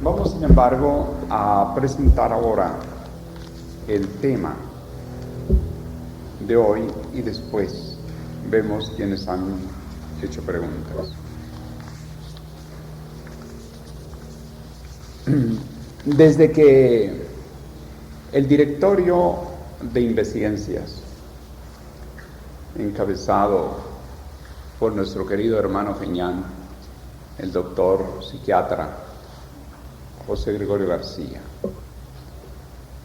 Vamos, sin embargo, a presentar ahora el tema de hoy y después vemos quienes han hecho preguntas. Desde que el directorio de Investigencias, encabezado por nuestro querido hermano Feñán, el doctor psiquiatra José Gregorio García,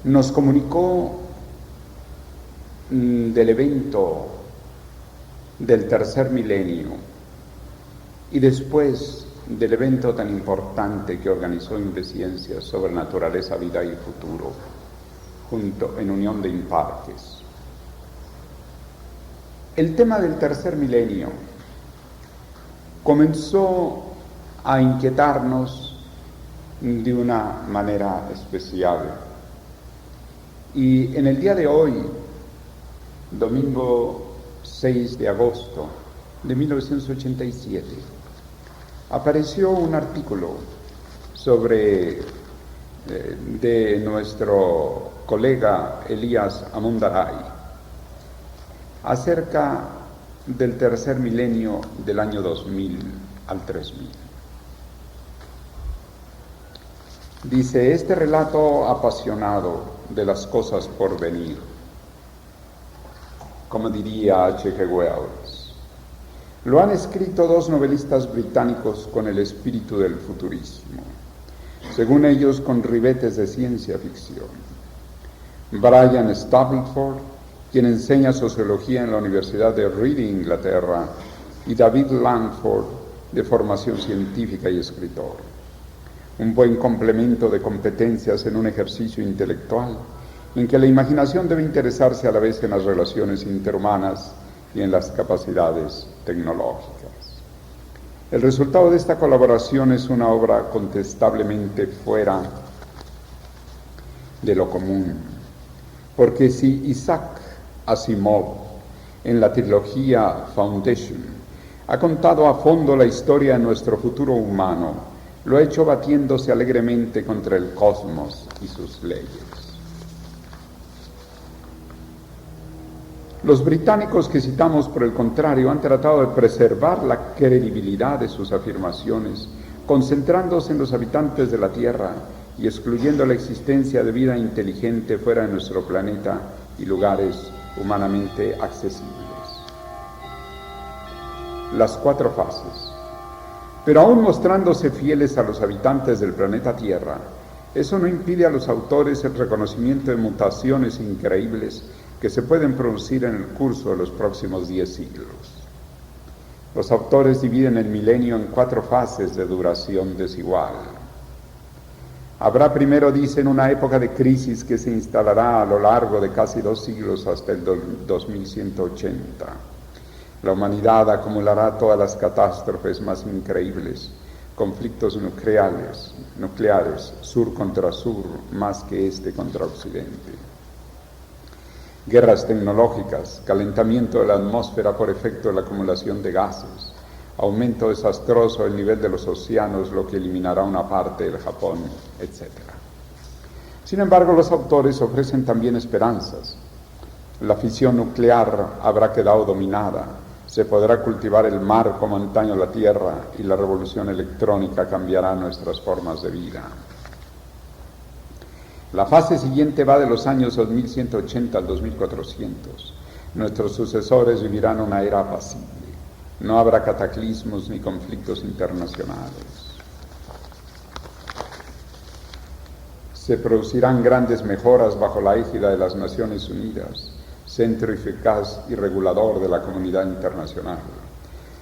nos comunicó del evento del tercer milenio y después del evento tan importante que organizó Investigencias sobre naturaleza, vida y futuro, junto en unión de Imparques. El tema del tercer milenio comenzó a inquietarnos de una manera especial. Y en el día de hoy, domingo 6 de agosto de 1987, apareció un artículo de nuestro colega Elías Amundaray acerca del tercer milenio del año 2000 al 3000. Dice: este relato apasionado de las cosas por venir, como diría H.G. Wells, lo han escrito dos novelistas británicos con el espíritu del futurismo, según ellos con ribetes de ciencia ficción. Brian Stableford, quien enseña sociología en la Universidad de Reading, Inglaterra, y David Langford, de formación científica y escritor. Un buen complemento de competencias en un ejercicio intelectual en que la imaginación debe interesarse a la vez en las relaciones interhumanas y en las capacidades tecnológicas. El resultado de esta colaboración es una obra contestablemente fuera de lo común, porque si Isaac Asimov, en la trilogía Foundation, ha contado a fondo la historia de nuestro futuro humano, lo ha hecho batiéndose alegremente contra el cosmos y sus leyes. Los británicos que citamos, por el contrario, han tratado de preservar la credibilidad de sus afirmaciones, concentrándose en los habitantes de la Tierra y excluyendo la existencia de vida inteligente fuera de nuestro planeta y lugares humanamente accesibles. Las cuatro fases. Pero aún mostrándose fieles a los habitantes del planeta Tierra, eso no impide a los autores el reconocimiento de mutaciones increíbles que se pueden producir en el curso de los próximos 10 siglos. Los autores dividen el milenio en cuatro fases de duración desigual. Habrá primero, dicen, una época de crisis que se instalará a lo largo de casi 2 siglos hasta el 2180. La humanidad acumulará todas las catástrofes más increíbles, conflictos nucleares, sur contra sur, más que este contra occidente. Guerras tecnológicas, calentamiento de la atmósfera por efecto de la acumulación de gases, aumento desastroso del nivel de los océanos, lo que eliminará una parte del Japón, etc. Sin embargo, los autores ofrecen también esperanzas. La fisión nuclear habrá quedado dominada, se podrá cultivar el mar como antaño la tierra y la revolución electrónica cambiará nuestras formas de vida. La fase siguiente va de los años 2180 al 2400. Nuestros sucesores vivirán una era apacible. No habrá cataclismos ni conflictos internacionales. Se producirán grandes mejoras bajo la égida de las Naciones Unidas, centro eficaz y regulador de la comunidad internacional.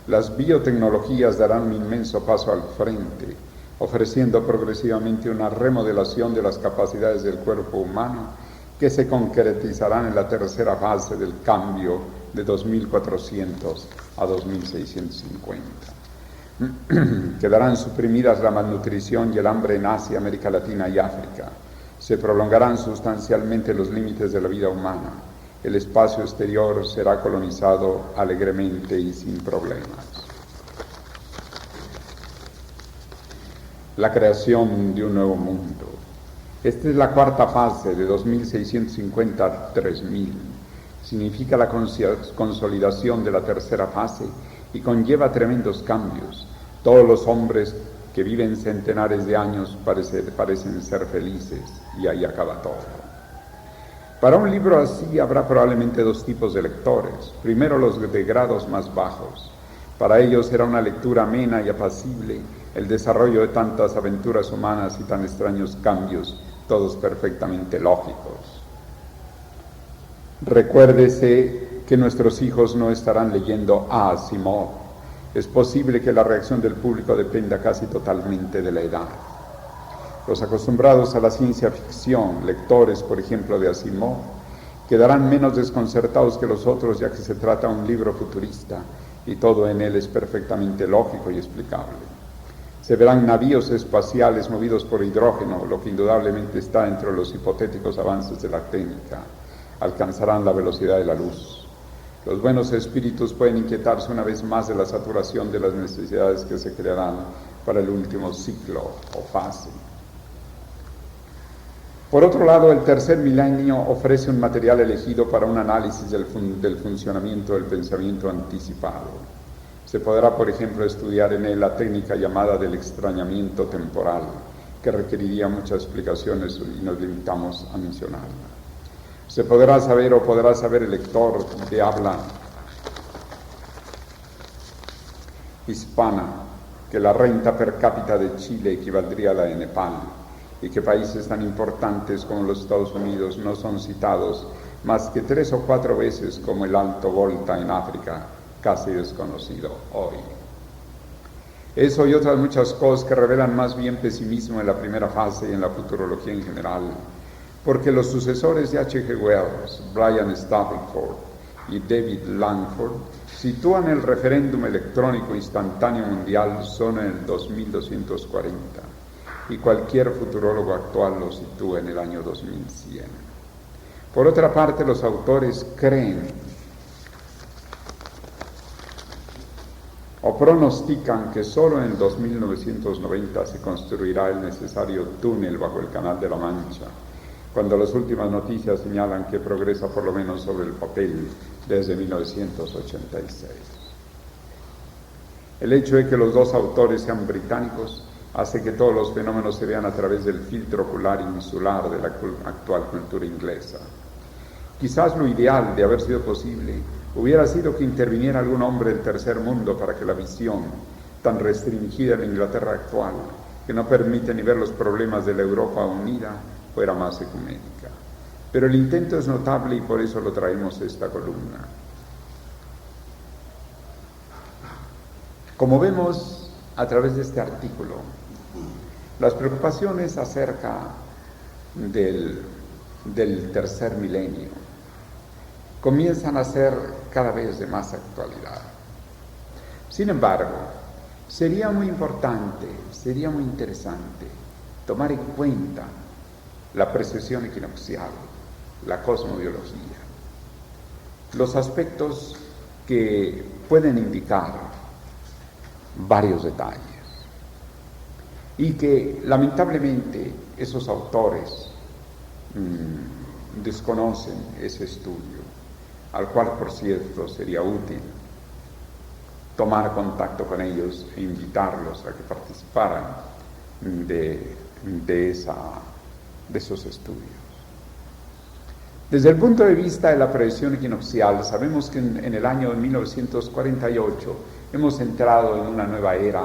Las biotecnologías darán un inmenso paso al frente, ofreciendo progresivamente una remodelación de las capacidades del cuerpo humano que se concretizarán en la tercera fase del cambio de 2400 a 2650. Quedarán suprimidas la malnutrición y el hambre en Asia, América Latina y África. Se prolongarán sustancialmente los límites de la vida humana. El espacio exterior será colonizado alegremente y sin problemas. la creación de un nuevo mundo. Esta es la cuarta fase, de 2650 a 3000. Significa la consolidación de la tercera fase y conlleva tremendos cambios. Todos los hombres que viven centenares de años parecen ser felices, y ahí acaba todo. Para un libro así habrá probablemente dos tipos de lectores. Primero, los de grados más bajos. Para ellos será una lectura amena y apacible el desarrollo de tantas aventuras humanas y tan extraños cambios, todos perfectamente lógicos. Recuérdese que nuestros hijos no estarán leyendo a Asimov. Es posible que la reacción del público dependa casi totalmente de la edad. Los acostumbrados a la ciencia ficción, lectores, por ejemplo, de Asimov, quedarán menos desconcertados que los otros, ya que se trata de un libro futurista y todo en él es perfectamente lógico y explicable. Se verán navíos espaciales movidos por hidrógeno, lo que indudablemente está entre los hipotéticos avances de la técnica. Alcanzarán la velocidad de la luz. Los buenos espíritus pueden inquietarse una vez más de la saturación de las necesidades que se crearán para el último ciclo o fase. Por otro lado, el tercer milenio ofrece un material elegido para un análisis del funcionamiento del pensamiento anticipado. Se podrá, por ejemplo, estudiar en él la técnica llamada del extrañamiento temporal, que requeriría muchas explicaciones y nos limitamos a mencionarla. Se podrá saber o podrá saber el lector de habla hispana que la renta per cápita de Chile equivaldría a la de Nepal, y que países tan importantes como los Estados Unidos no son citados más que 3 o 4 veces, como el Alto Volta en África, casi desconocido hoy. Eso y otras muchas cosas que revelan más bien pesimismo en la primera fase y en la futurología en general, porque los sucesores de H.G. Wells, Brian Stapleford y David Langford, sitúan el referéndum electrónico instantáneo mundial solo en el 2240. Y cualquier futurólogo actual lo sitúa en el año 2100. Por otra parte, los autores creen o pronostican que solo en el 2990 se construirá el necesario túnel bajo el Canal de la Mancha, cuando las últimas noticias señalan que progresa por lo menos sobre el papel desde 1986. El hecho de que los dos autores sean británicos hace que todos los fenómenos se vean a través del filtro ocular insular de la actual cultura inglesa. Quizás lo ideal, de haber sido posible, hubiera sido que interviniera algún hombre del tercer mundo para que la visión, tan restringida en la Inglaterra actual, que no permite ni ver los problemas de la Europa unida, fuera más ecuménica. Pero el intento es notable y por eso lo traemos a esta columna. Como vemos a través de este artículo, las preocupaciones acerca del tercer milenio comienzan a ser cada vez de más actualidad. Sin embargo, sería muy importante, sería muy interesante tomar en cuenta la precesión equinoccial, la cosmobiología, los aspectos que pueden indicar varios detalles y que lamentablemente esos autores desconocen ese estudio, al cual, por cierto, sería útil tomar contacto con ellos e invitarlos a que participaran de esos estudios. Desde el punto de vista de la precesión equinoccial, sabemos que en el año 1948 hemos entrado en una nueva era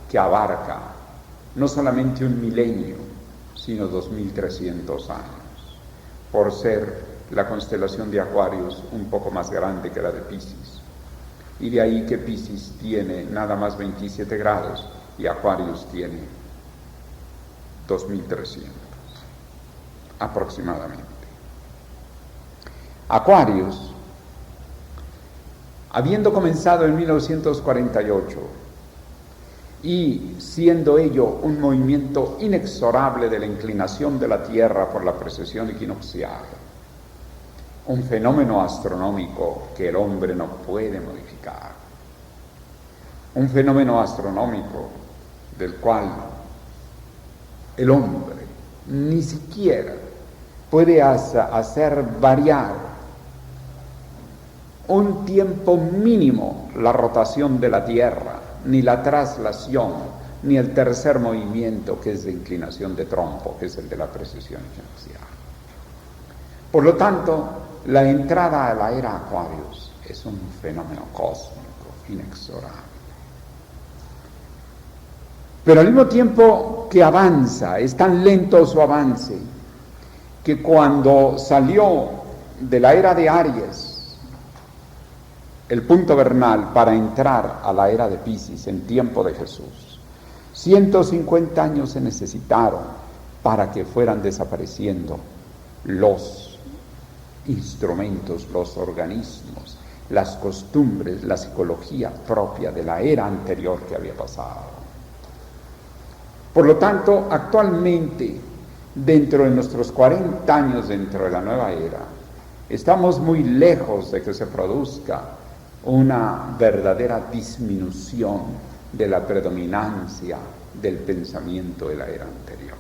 que abarca no solamente un milenio, sino 2300 años, por ser la constelación de Aquarius un poco más grande que la de Piscis. Y de ahí que Piscis tiene nada más 27 grados y Aquarius tiene 2300 aproximadamente. Aquarius, habiendo comenzado en 1948 y siendo ello un movimiento inexorable de la inclinación de la Tierra por la precesión equinoccial, un fenómeno astronómico que el hombre no puede modificar, un fenómeno astronómico del cual el hombre ni siquiera puede hacer variar un tiempo mínimo la rotación de la Tierra, ni la traslación, ni el tercer movimiento, que es de inclinación de trompo, que es el de la precesión equinoccial. Por lo tanto, la entrada a la era Aquarius es un fenómeno cósmico inexorable. Pero al mismo tiempo que avanza, es tan lento su avance, que cuando salió de la era de Aries, el punto vernal, para entrar a la era de Piscis en tiempo de Jesús, 150 años se necesitaron para que fueran desapareciendo los instrumentos, los organismos, las costumbres, la psicología propia de la era anterior que había pasado. Por lo tanto, actualmente, dentro de nuestros 40 años dentro de la nueva era, estamos muy lejos de que se produzca una verdadera disminución de la predominancia del pensamiento de la era anterior.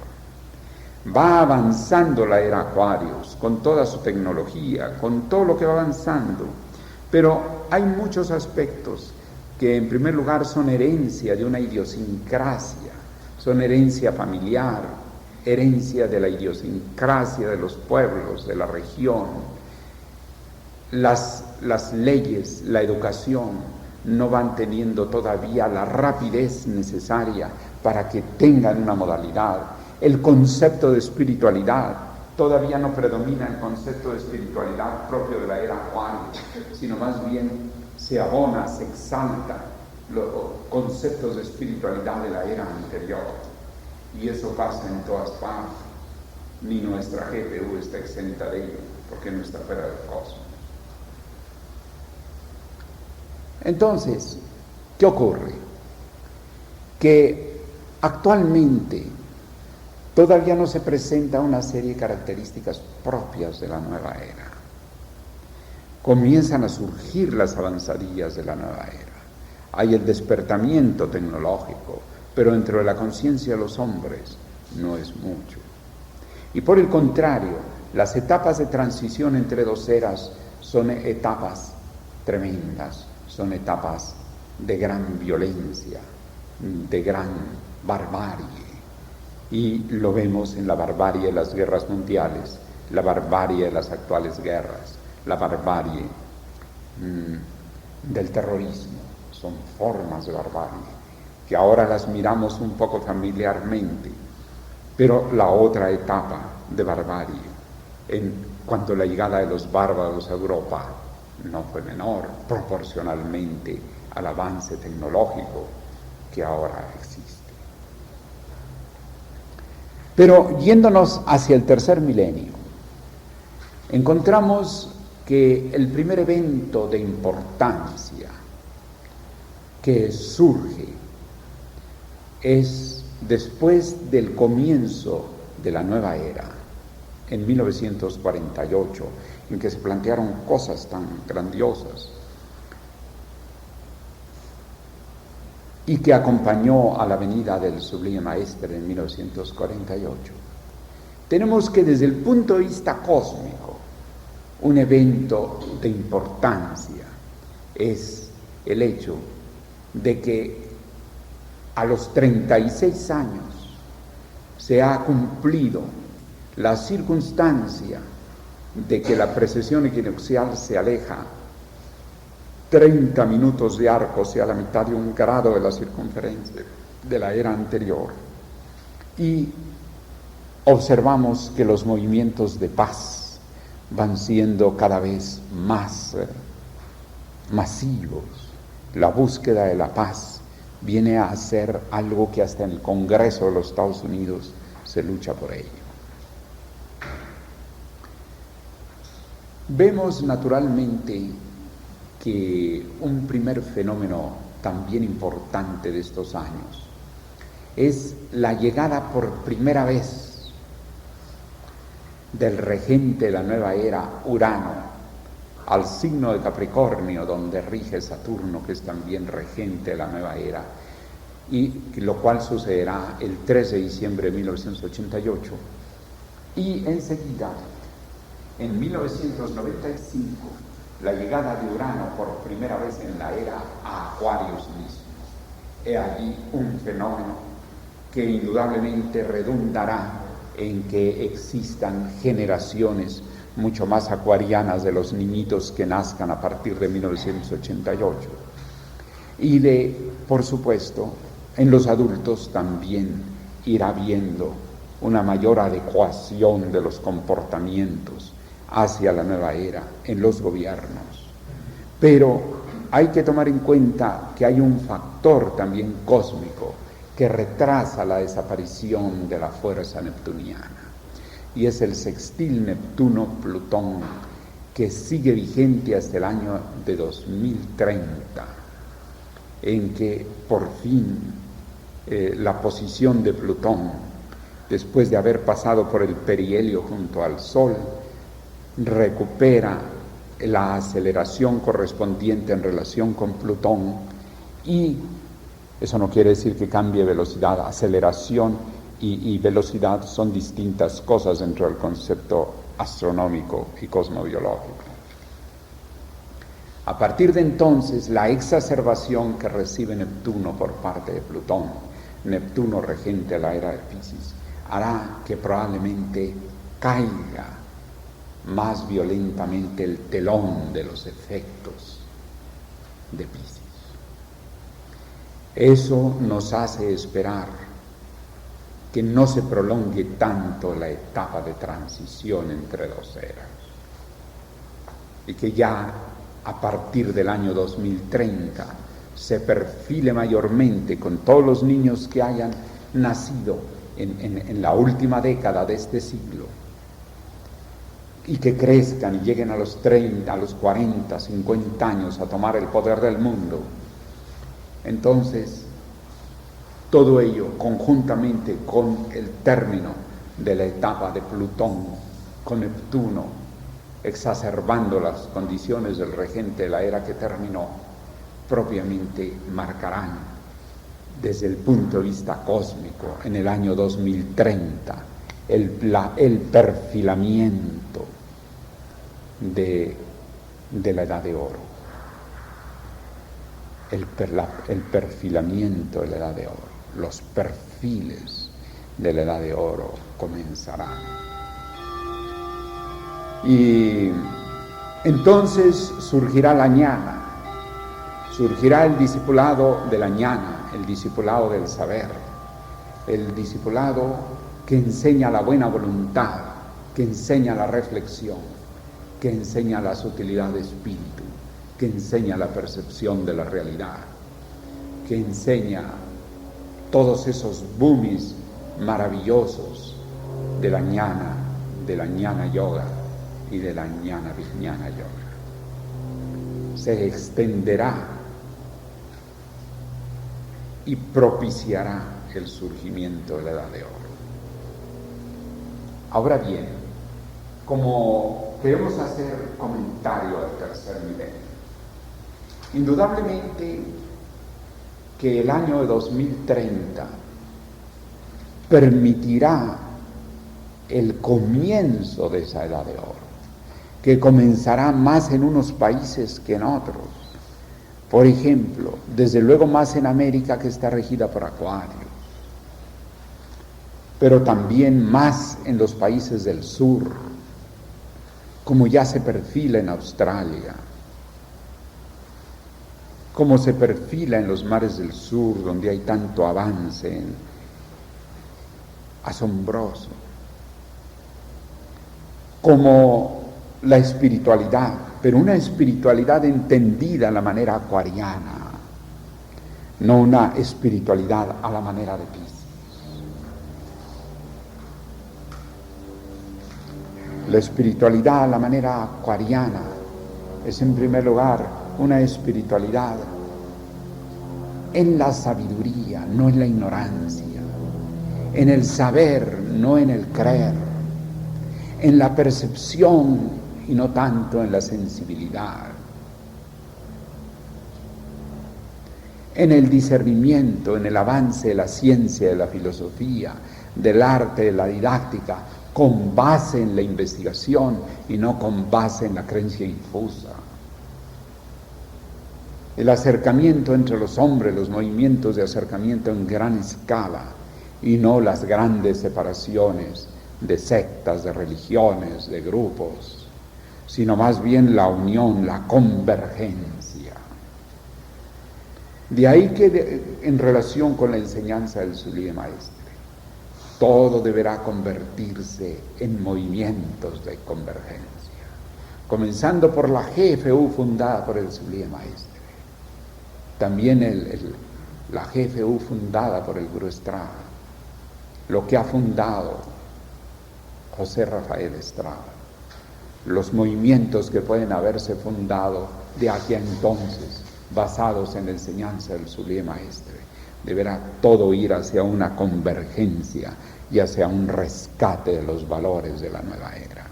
Va avanzando la era Aquarius con toda su tecnología, con todo lo que va avanzando, pero hay muchos aspectos que en primer lugar son herencia de una idiosincrasia, son herencia familiar, herencia de la idiosincrasia de los pueblos, de la región. Las leyes, la educación no van teniendo todavía la rapidez necesaria para que tengan una modalidad. El concepto de espiritualidad, todavía no predomina el concepto de espiritualidad propio de la era Aquarius, sino más bien se abona, se exalta los conceptos de espiritualidad de la era anterior. Y eso pasa en todas partes. Ni nuestra GPU está exenta de ello, porque no está fuera del cosmos. Entonces, ¿qué ocurre? Que actualmente todavía no se presenta una serie de características propias de la nueva era. Comienzan a surgir las avanzadillas de la nueva era. Hay el despertamiento tecnológico, pero dentro de la conciencia de los hombres no es mucho. Y por el contrario, las etapas de transición entre dos eras son etapas tremendas, son etapas de gran violencia, de gran barbarie. Y lo vemos en la barbarie de las guerras mundiales, la barbarie de las actuales guerras, la barbarie del terrorismo. Son formas de barbarie que ahora las miramos un poco familiarmente, pero la otra etapa de barbarie, cuando la llegada de los bárbaros a Europa no fue menor proporcionalmente al avance tecnológico que ahora existe. Pero yéndonos hacia el tercer milenio, encontramos que el primer evento de importancia que surge es después del comienzo de la nueva era, en 1948, en que se plantearon cosas tan grandiosas y que acompañó a la venida del Sublime Maestre en 1948. Tenemos que desde el punto de vista cósmico, un evento de importancia es el hecho de que a los 36 años se ha cumplido la circunstancia de que la precesión equinoccial se aleja 30 minutos de arco, o sea, la mitad de 1 grado de la circunferencia de la era anterior. Y observamos que los movimientos de paz van siendo cada vez más masivos. La búsqueda de la paz viene a ser algo que hasta en el Congreso de los Estados Unidos se lucha por ello. Vemos naturalmente que un primer fenómeno también importante de estos años es la llegada por primera vez del regente de la nueva era, Urano, al signo de Capricornio, donde rige Saturno, que es también regente de la nueva era, y lo cual sucederá el 3 de diciembre de 1988. Y enseguida, en 1995, la llegada de Urano por primera vez en la era a Aquarius mismo. He allí un fenómeno que indudablemente redundará en que existan generaciones mucho más acuarianas de los niñitos que nazcan a partir de 1988. Y por supuesto, en los adultos también irá habiendo una mayor adecuación de los comportamientos hacia la nueva era en los gobiernos. Pero hay que tomar en cuenta que hay un factor también cósmico que retrasa la desaparición de la fuerza neptuniana, y es el sextil Neptuno-Plutón, que sigue vigente hasta el año de 2030, en que por fin la posición de Plutón, después de haber pasado por el perihelio junto al Sol, recupera la aceleración correspondiente en relación con Plutón, y eso no quiere decir que cambie velocidad. Aceleración y velocidad son distintas cosas dentro del concepto astronómico y cosmobiológico. A partir de entonces, la exacerbación que recibe Neptuno por parte de Plutón, Neptuno regente a la era de Piscis, hará que probablemente caiga más violentamente el telón de los efectos de Piscis. Eso nos hace esperar que no se prolongue tanto la etapa de transición entre dos eras, y que ya a partir del año 2030 se perfile mayormente con todos los niños que hayan nacido en la última década de este siglo, y que crezcan y lleguen a los 30, a los 40, 50 años a tomar el poder del mundo. Entonces, todo ello conjuntamente con el término de la etapa de Plutón con Neptuno, exacerbando las condiciones del regente de la era que terminó, propiamente marcarán desde el punto de vista cósmico en el año 2030 el perfilamiento de la edad de oro. El perfilamiento de la edad de oro, los perfiles de la edad de oro comenzarán. Y entonces surgirá la ñana, surgirá el discipulado de la ñana, el discipulado del saber, el discipulado que enseña la buena voluntad, que enseña la reflexión, que enseña la sutilidad de espíritu, que enseña la percepción de la realidad, que enseña todos esos bhumis maravillosos de la ñana yoga y de la ñana vijnana yoga. Se extenderá y propiciará el surgimiento de la edad de oro. Ahora bien, como queremos hacer comentario al tercer milenio, indudablemente que el año de 2030 permitirá el comienzo de esa edad de oro, que comenzará más en unos países que en otros. Por ejemplo, desde luego más en América, que está regida por Acuario, pero también más en los países del sur, como ya se perfila en Australia, como se perfila en los mares del sur, donde hay tanto avance asombroso, como la espiritualidad, pero una espiritualidad entendida a la manera acuariana, no una espiritualidad a la manera de Piscis. La espiritualidad a la manera acuariana es, en primer lugar, una espiritualidad en la sabiduría, no en la ignorancia, en el saber, no en el creer, en la percepción y no tanto en la sensibilidad. en el discernimiento, en el avance de la ciencia, de la filosofía, del arte, de la didáctica, con base en la investigación y no con base en la creencia infusa. El acercamiento entre los hombres, los movimientos de acercamiento en gran escala y no las grandes separaciones de sectas, de religiones, de grupos, sino más bien la unión, la convergencia. De ahí que en relación con la enseñanza del Sublime Maestre, todo deberá convertirse en movimientos de convergencia, comenzando por la GFU fundada por el Sublime Maestre, también la GFU fundada por el Gurú Estrada, lo que ha fundado José Rafael Estrada, los movimientos que pueden haberse fundado de aquí a entonces, basados en la enseñanza del Sublime Maestre, deberá todo ir hacia una convergencia y hacia un rescate de los valores de la nueva era,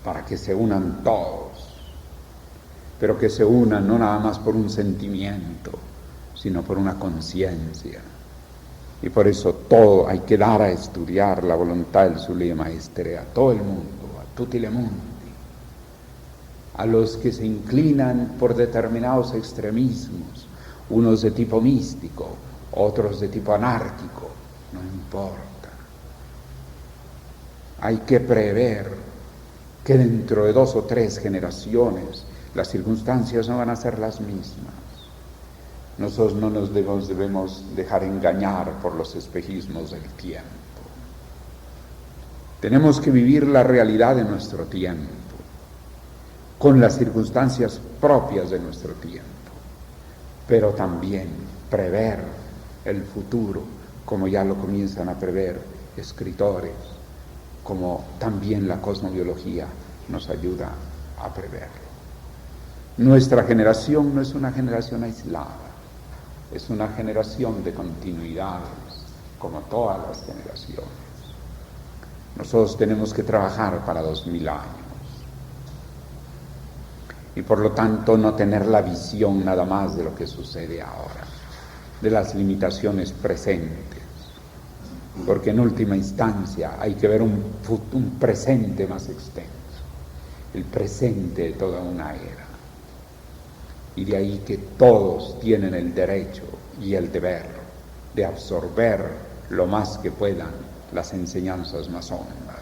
para que se unan todos, pero que se unan no nada más por un sentimiento, sino por una conciencia. Y por eso todo hay que dar a estudiar la voluntad del Sublime Maestre a todo el mundo, a tutti le mundi, a los que se inclinan por determinados extremismos, unos de tipo místico, otros de tipo anárquico, no importa. Hay que prever que dentro de 2 o 3 generaciones las circunstancias no van a ser las mismas. Nosotros no nos debemos dejar engañar por los espejismos del tiempo. Tenemos que vivir la realidad de nuestro tiempo, con las circunstancias propias de nuestro tiempo, pero también prever el futuro, como ya lo comienzan a prever escritores, como también la cosmobiología nos ayuda a preverlo. Nuestra generación no es una generación aislada, es una generación de continuidades, como todas las generaciones. Nosotros tenemos que trabajar para 2000 años y por lo tanto no tener la visión nada más de lo que sucede ahora, de las limitaciones presentes, porque en última instancia hay que ver un presente más extenso, el presente de toda una era. Y de ahí que todos tienen el derecho y el deber de absorber lo más que puedan las enseñanzas más hondas.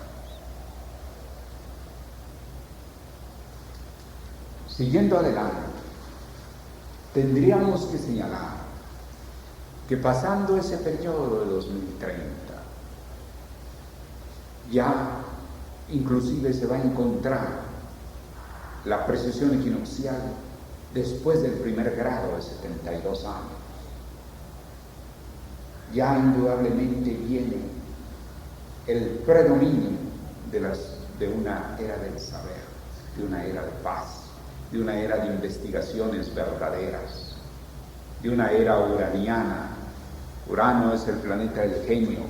Siguiendo adelante, tendríamos que señalar que pasando ese periodo de 2030, ya inclusive se va a encontrar la precesión equinoccial después del primer grado de 72 años. Ya indudablemente viene el predominio de una era del saber, de una era de paz, de una era de investigaciones verdaderas, de una era uraniana. Urano es el planeta del genio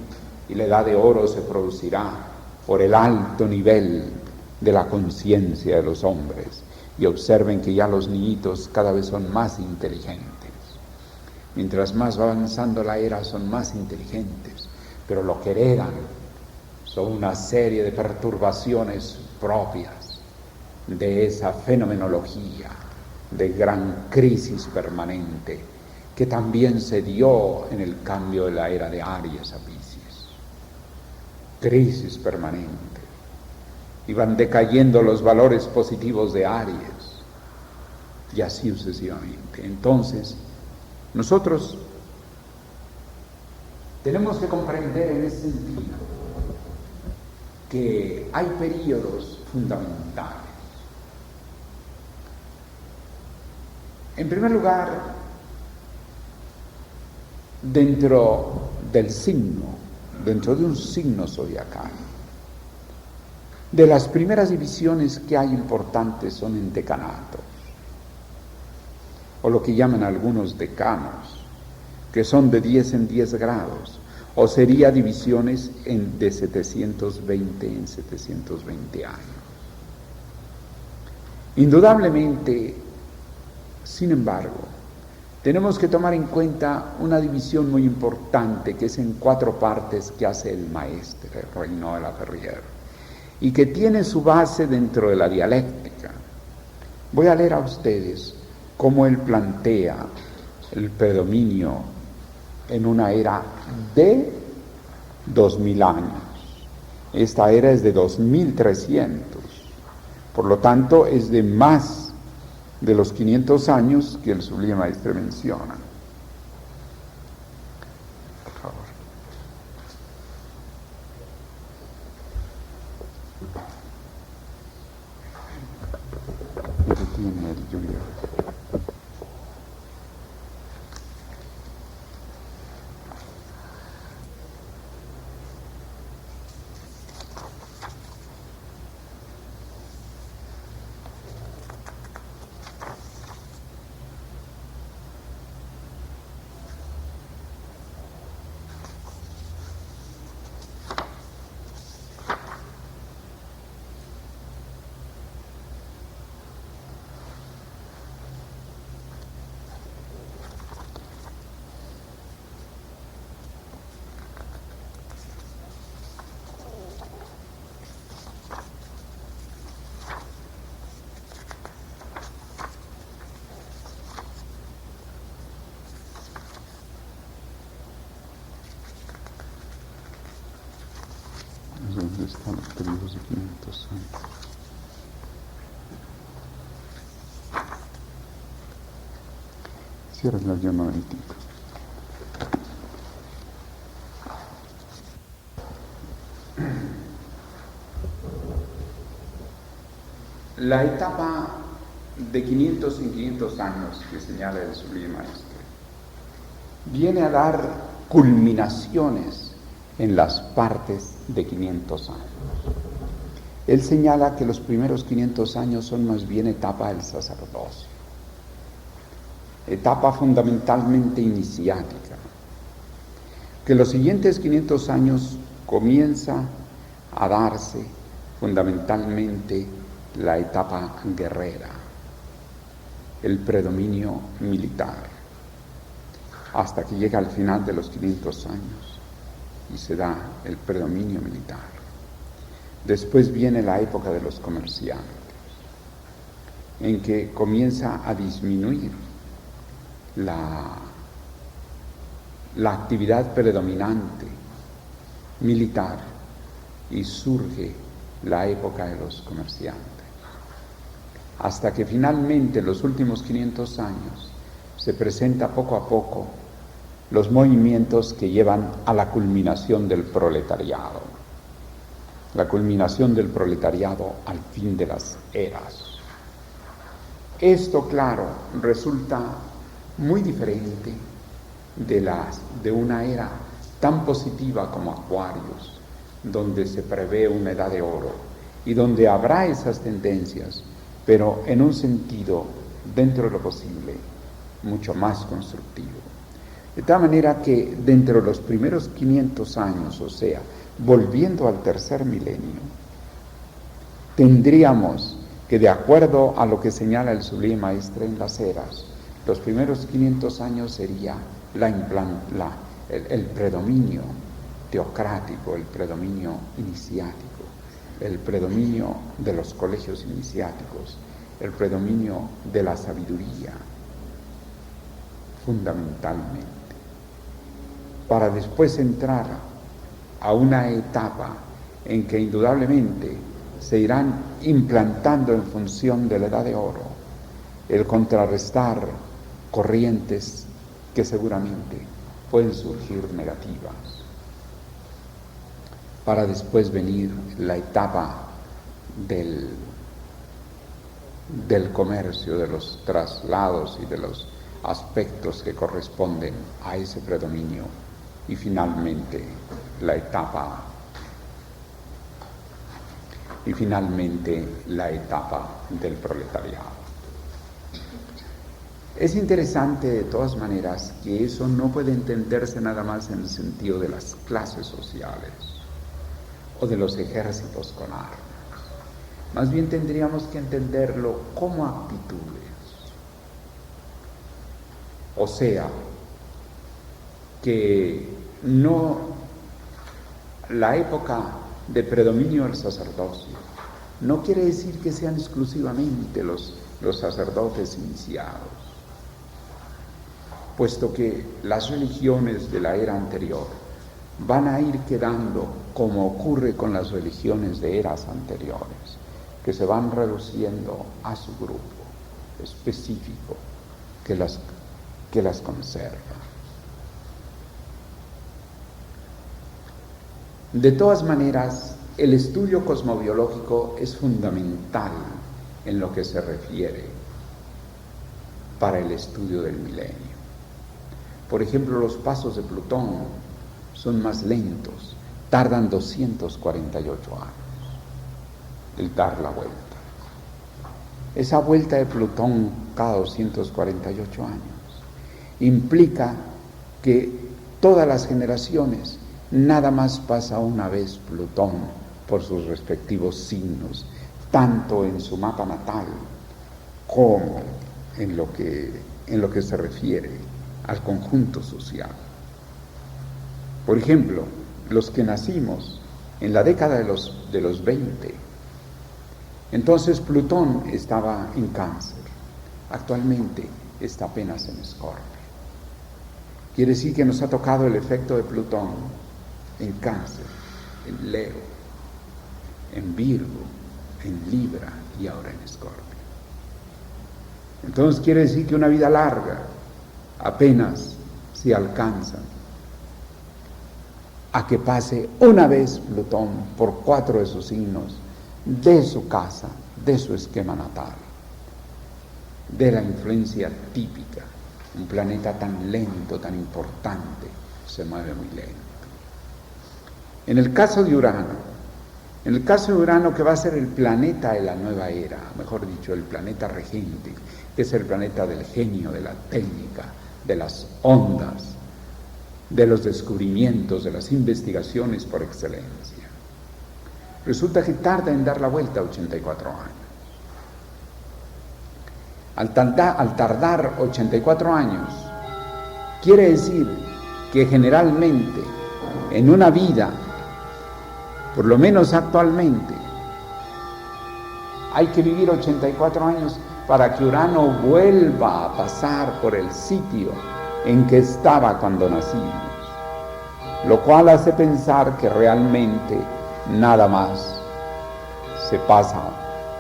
y la edad de oro se producirá por el alto nivel de la conciencia de los hombres. Y observen que ya los niñitos cada vez son más inteligentes. Mientras más va avanzando la era son más inteligentes, pero lo que heredan son una serie de perturbaciones propias de esa fenomenología de gran crisis permanente que también se dio en el cambio de la era de Aries a Piscis. Crisis permanente. Y van decayendo los valores positivos de Aries, y así sucesivamente. Entonces, nosotros tenemos que comprender en ese sentido que hay períodos fundamentales. En primer lugar, dentro del signo, dentro de un signo zodiacal, de las primeras divisiones que hay importantes son en decanatos, o lo que llaman algunos decanos, que son de 10 en 10 grados, o sería divisiones de 720 en 720 años. Indudablemente, sin embargo, tenemos que tomar en cuenta una división muy importante que es en 4 partes que hace el maestre Reynó de la Ferrière y que tiene su base dentro de la dialéctica. Voy a leer a ustedes cómo él plantea el predominio en una era de 2000 años. Esta era es de 2300, por lo tanto es de más de los 500 años que el Sublime Maestre menciona. Por favor. Me detiene el Julio. ¿Dónde están los periodos de 500 años? Cierra el año 95. La etapa de 500 en 500 años que señala el Sublime Maestre viene a dar culminaciones en las partes de 500 años. Él señala que los primeros 500 años son más bien etapa del sacerdocio, etapa fundamentalmente iniciática, que los siguientes 500 años comienza a darse fundamentalmente la etapa guerrera, el predominio militar, hasta que llega al final de los 500 años y se da el predominio militar. Después viene la época de los comerciantes, en que comienza a disminuir la actividad predominante militar y surge la época de los comerciantes, hasta que finalmente en los últimos 500 años se presenta poco a poco los movimientos que llevan a la culminación del proletariado, la culminación del proletariado al fin de las eras. Esto, claro, resulta muy diferente de una era tan positiva como Acuarios, donde se prevé una edad de oro y donde habrá esas tendencias, pero en un sentido, dentro de lo posible, mucho más constructivo. De tal manera que dentro de los primeros 500 años, o sea, volviendo al tercer milenio, tendríamos que, de acuerdo a lo que señala el Sublime Maestre en las eras, los primeros 500 años sería el predominio teocrático, el predominio iniciático, el predominio de los colegios iniciáticos, el predominio de la sabiduría, fundamentalmente, para después entrar a una etapa en que indudablemente se irán implantando en función de la edad de oro el contrarrestar corrientes que seguramente pueden surgir negativas, para después venir la etapa del comercio, de los traslados y de los aspectos que corresponden a ese predominio, y finalmente la etapa del proletariado. Es interesante de todas maneras que eso no puede entenderse nada más en el sentido de las clases sociales o de los ejércitos con armas. Más bien tendríamos que entenderlo como actitudes. O sea, que no la época de predominio del sacerdocio no quiere decir que sean exclusivamente los sacerdotes iniciados, puesto que las religiones de la era anterior van a ir quedando como ocurre con las religiones de eras anteriores, que se van reduciendo a su grupo específico que las conserva. De todas maneras, el estudio cosmobiológico es fundamental en lo que se refiere para el estudio del milenio. Por ejemplo, los pasos de Plutón son más lentos, tardan 248 años el dar la vuelta. Esa vuelta de Plutón cada 248 años implica que todas las generaciones nada más pasa una vez Plutón por sus respectivos signos, tanto en su mapa natal como en lo que se refiere al conjunto social. Por ejemplo, los que nacimos en la década de los 20, entonces Plutón estaba en Cáncer, actualmente está apenas en Escorpio. Quiere decir que nos ha tocado el efecto de Plutón en Cáncer, en Leo, en Virgo, en Libra y ahora en Escorpio. Entonces quiere decir que una vida larga apenas se alcanza a que pase una vez Plutón por 4 de sus signos, de su casa, de su esquema natal, de la influencia típica. Un planeta tan lento, tan importante, se mueve muy lento. En el caso de Urano, que va a ser el planeta de la nueva era, mejor dicho, el planeta regente, que es el planeta del genio, de la técnica, de las ondas, de los descubrimientos, de las investigaciones por excelencia. Resulta que tarda en dar la vuelta a 84 años. Al tardar 84 años, quiere decir que generalmente en una vida, por lo menos actualmente, hay que vivir 84 años para que Urano vuelva a pasar por el sitio en que estaba cuando nacimos, lo cual hace pensar que realmente nada más se pasa,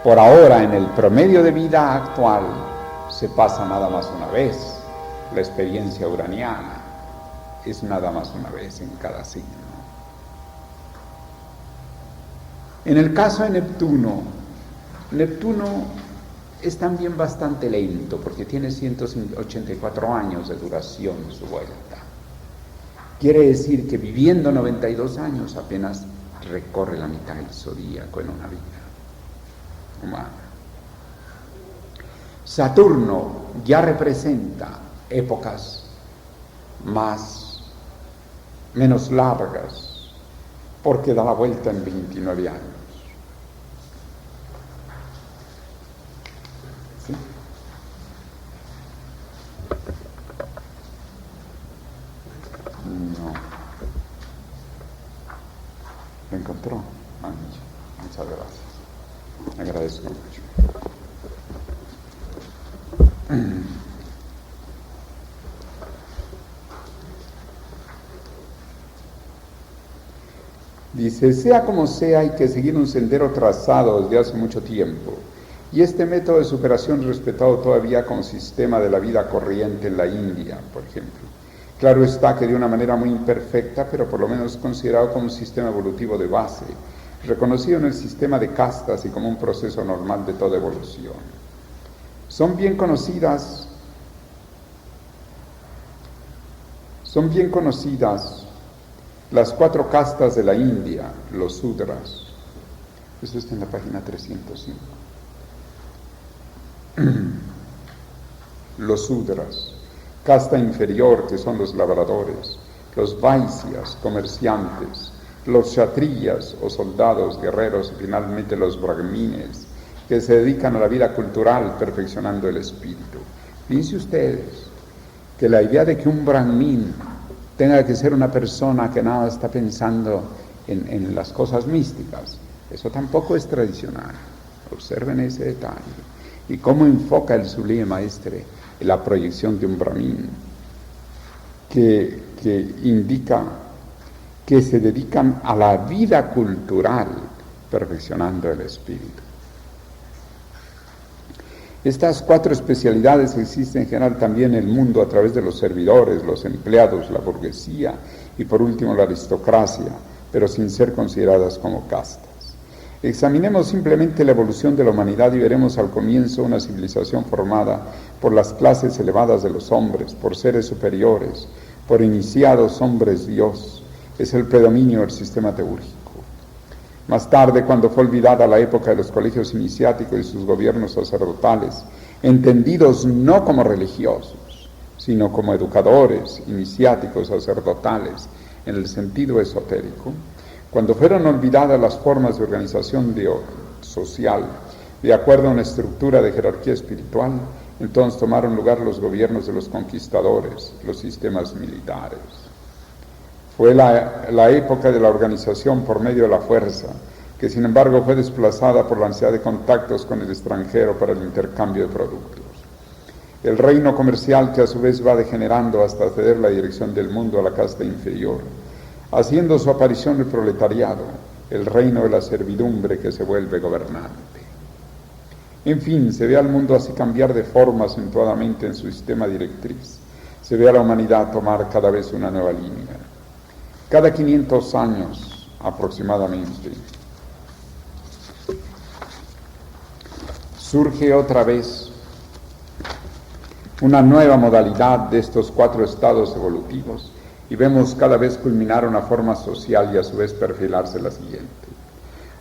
por ahora en el promedio de vida actual, se pasa nada más una vez. La experiencia uraniana es nada más una vez en cada signo. En el caso de Neptuno es también bastante lento porque tiene 184 años de duración su vuelta. Quiere decir que viviendo 92 años apenas recorre la mitad del zodíaco en una vida humana. Saturno ya representa épocas menos largas, porque da la vuelta en 29 años. ¿Sí? No. ¿Lo encontró? Muchas gracias. Agradezco mucho. Dice, sea como sea, hay que seguir un sendero trazado desde hace mucho tiempo, y este método de superación respetado todavía como sistema de la vida corriente en la India, por ejemplo. Claro está que de una manera muy imperfecta, pero por lo menos considerado como un sistema evolutivo de base, reconocido en el sistema de castas y como un proceso normal de toda evolución. Son bien conocidas las 4 castas de la India, los Sudras. Eso está en la página 305. Los Sudras, casta inferior, que son los labradores, los Vaisyas, comerciantes, los Kshatriyas o soldados, guerreros, y finalmente los Brahmines, que se dedican a la vida cultural perfeccionando el espíritu. Fíjense ustedes que la idea de que un brahmin tenga que ser una persona que nada está pensando en las cosas místicas, eso tampoco es tradicional. Observen ese detalle. Y cómo enfoca el Sublime Maestre la proyección de un brahmin, que indica que se dedican a la vida cultural, perfeccionando el espíritu. Estas 4 especialidades existen en general también en el mundo a través de los servidores, los empleados, la burguesía y por último la aristocracia, pero sin ser consideradas como castas. Examinemos simplemente la evolución de la humanidad y veremos al comienzo una civilización formada por las clases elevadas de los hombres, por seres superiores, por iniciados hombres Dios. Es el predominio del sistema teúrgico. Más tarde, cuando fue olvidada la época de los colegios iniciáticos y sus gobiernos sacerdotales, entendidos no como religiosos, sino como educadores, iniciáticos, sacerdotales, en el sentido esotérico, cuando fueron olvidadas las formas de organización social, de acuerdo a una estructura de jerarquía espiritual, entonces tomaron lugar los gobiernos de los conquistadores, los sistemas militares. Fue la época de la organización por medio de la fuerza, que sin embargo fue desplazada por la ansiedad de contactos con el extranjero para el intercambio de productos. El reino comercial que a su vez va degenerando hasta ceder la dirección del mundo a la casta inferior, haciendo su aparición el proletariado, el reino de la servidumbre que se vuelve gobernante. En fin, se ve al mundo así cambiar de forma acentuadamente en su sistema directriz. Se ve a la humanidad tomar cada vez una nueva línea. Cada 500 años aproximadamente surge otra vez una nueva modalidad de estos 4 estados evolutivos y vemos cada vez culminar una forma social y a su vez perfilarse la siguiente.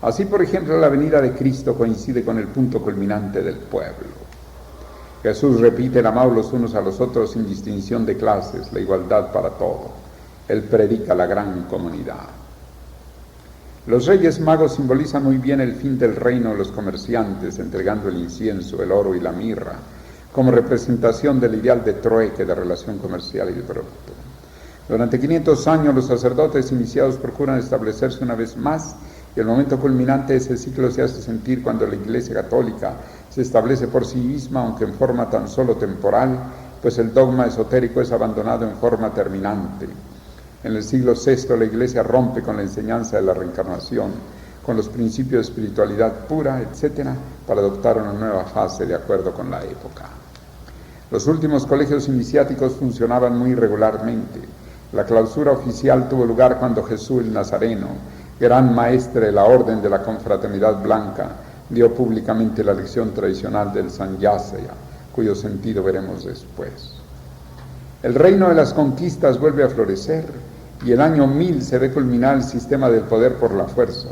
Así, por ejemplo, la venida de Cristo coincide con el punto culminante del pueblo. Jesús repite el amor los unos a los otros sin distinción de clases, la igualdad para todos. Él predica la gran comunidad. Los Reyes Magos simbolizan muy bien el fin del reino de los comerciantes, entregando el incienso, el oro y la mirra, como representación del ideal de trueque, de relación comercial y de producto. Durante 500 años los sacerdotes iniciados procuran establecerse una vez más, y el momento culminante de ese ciclo se hace sentir cuando la Iglesia Católica se establece por sí misma, aunque en forma tan solo temporal, pues el dogma esotérico es abandonado en forma terminante. En el siglo VI la Iglesia rompe con la enseñanza de la reencarnación, con los principios de espiritualidad pura, etc., para adoptar una nueva fase de acuerdo con la época. Los últimos colegios iniciáticos funcionaban muy irregularmente. La clausura oficial tuvo lugar cuando Jesús el Nazareno, gran maestre de la orden de la confraternidad blanca, dio públicamente la lección tradicional del Sanyasaya, cuyo sentido veremos después. El reino de las conquistas vuelve a florecer y el año 1000 se ve culminar el sistema del poder por la fuerza.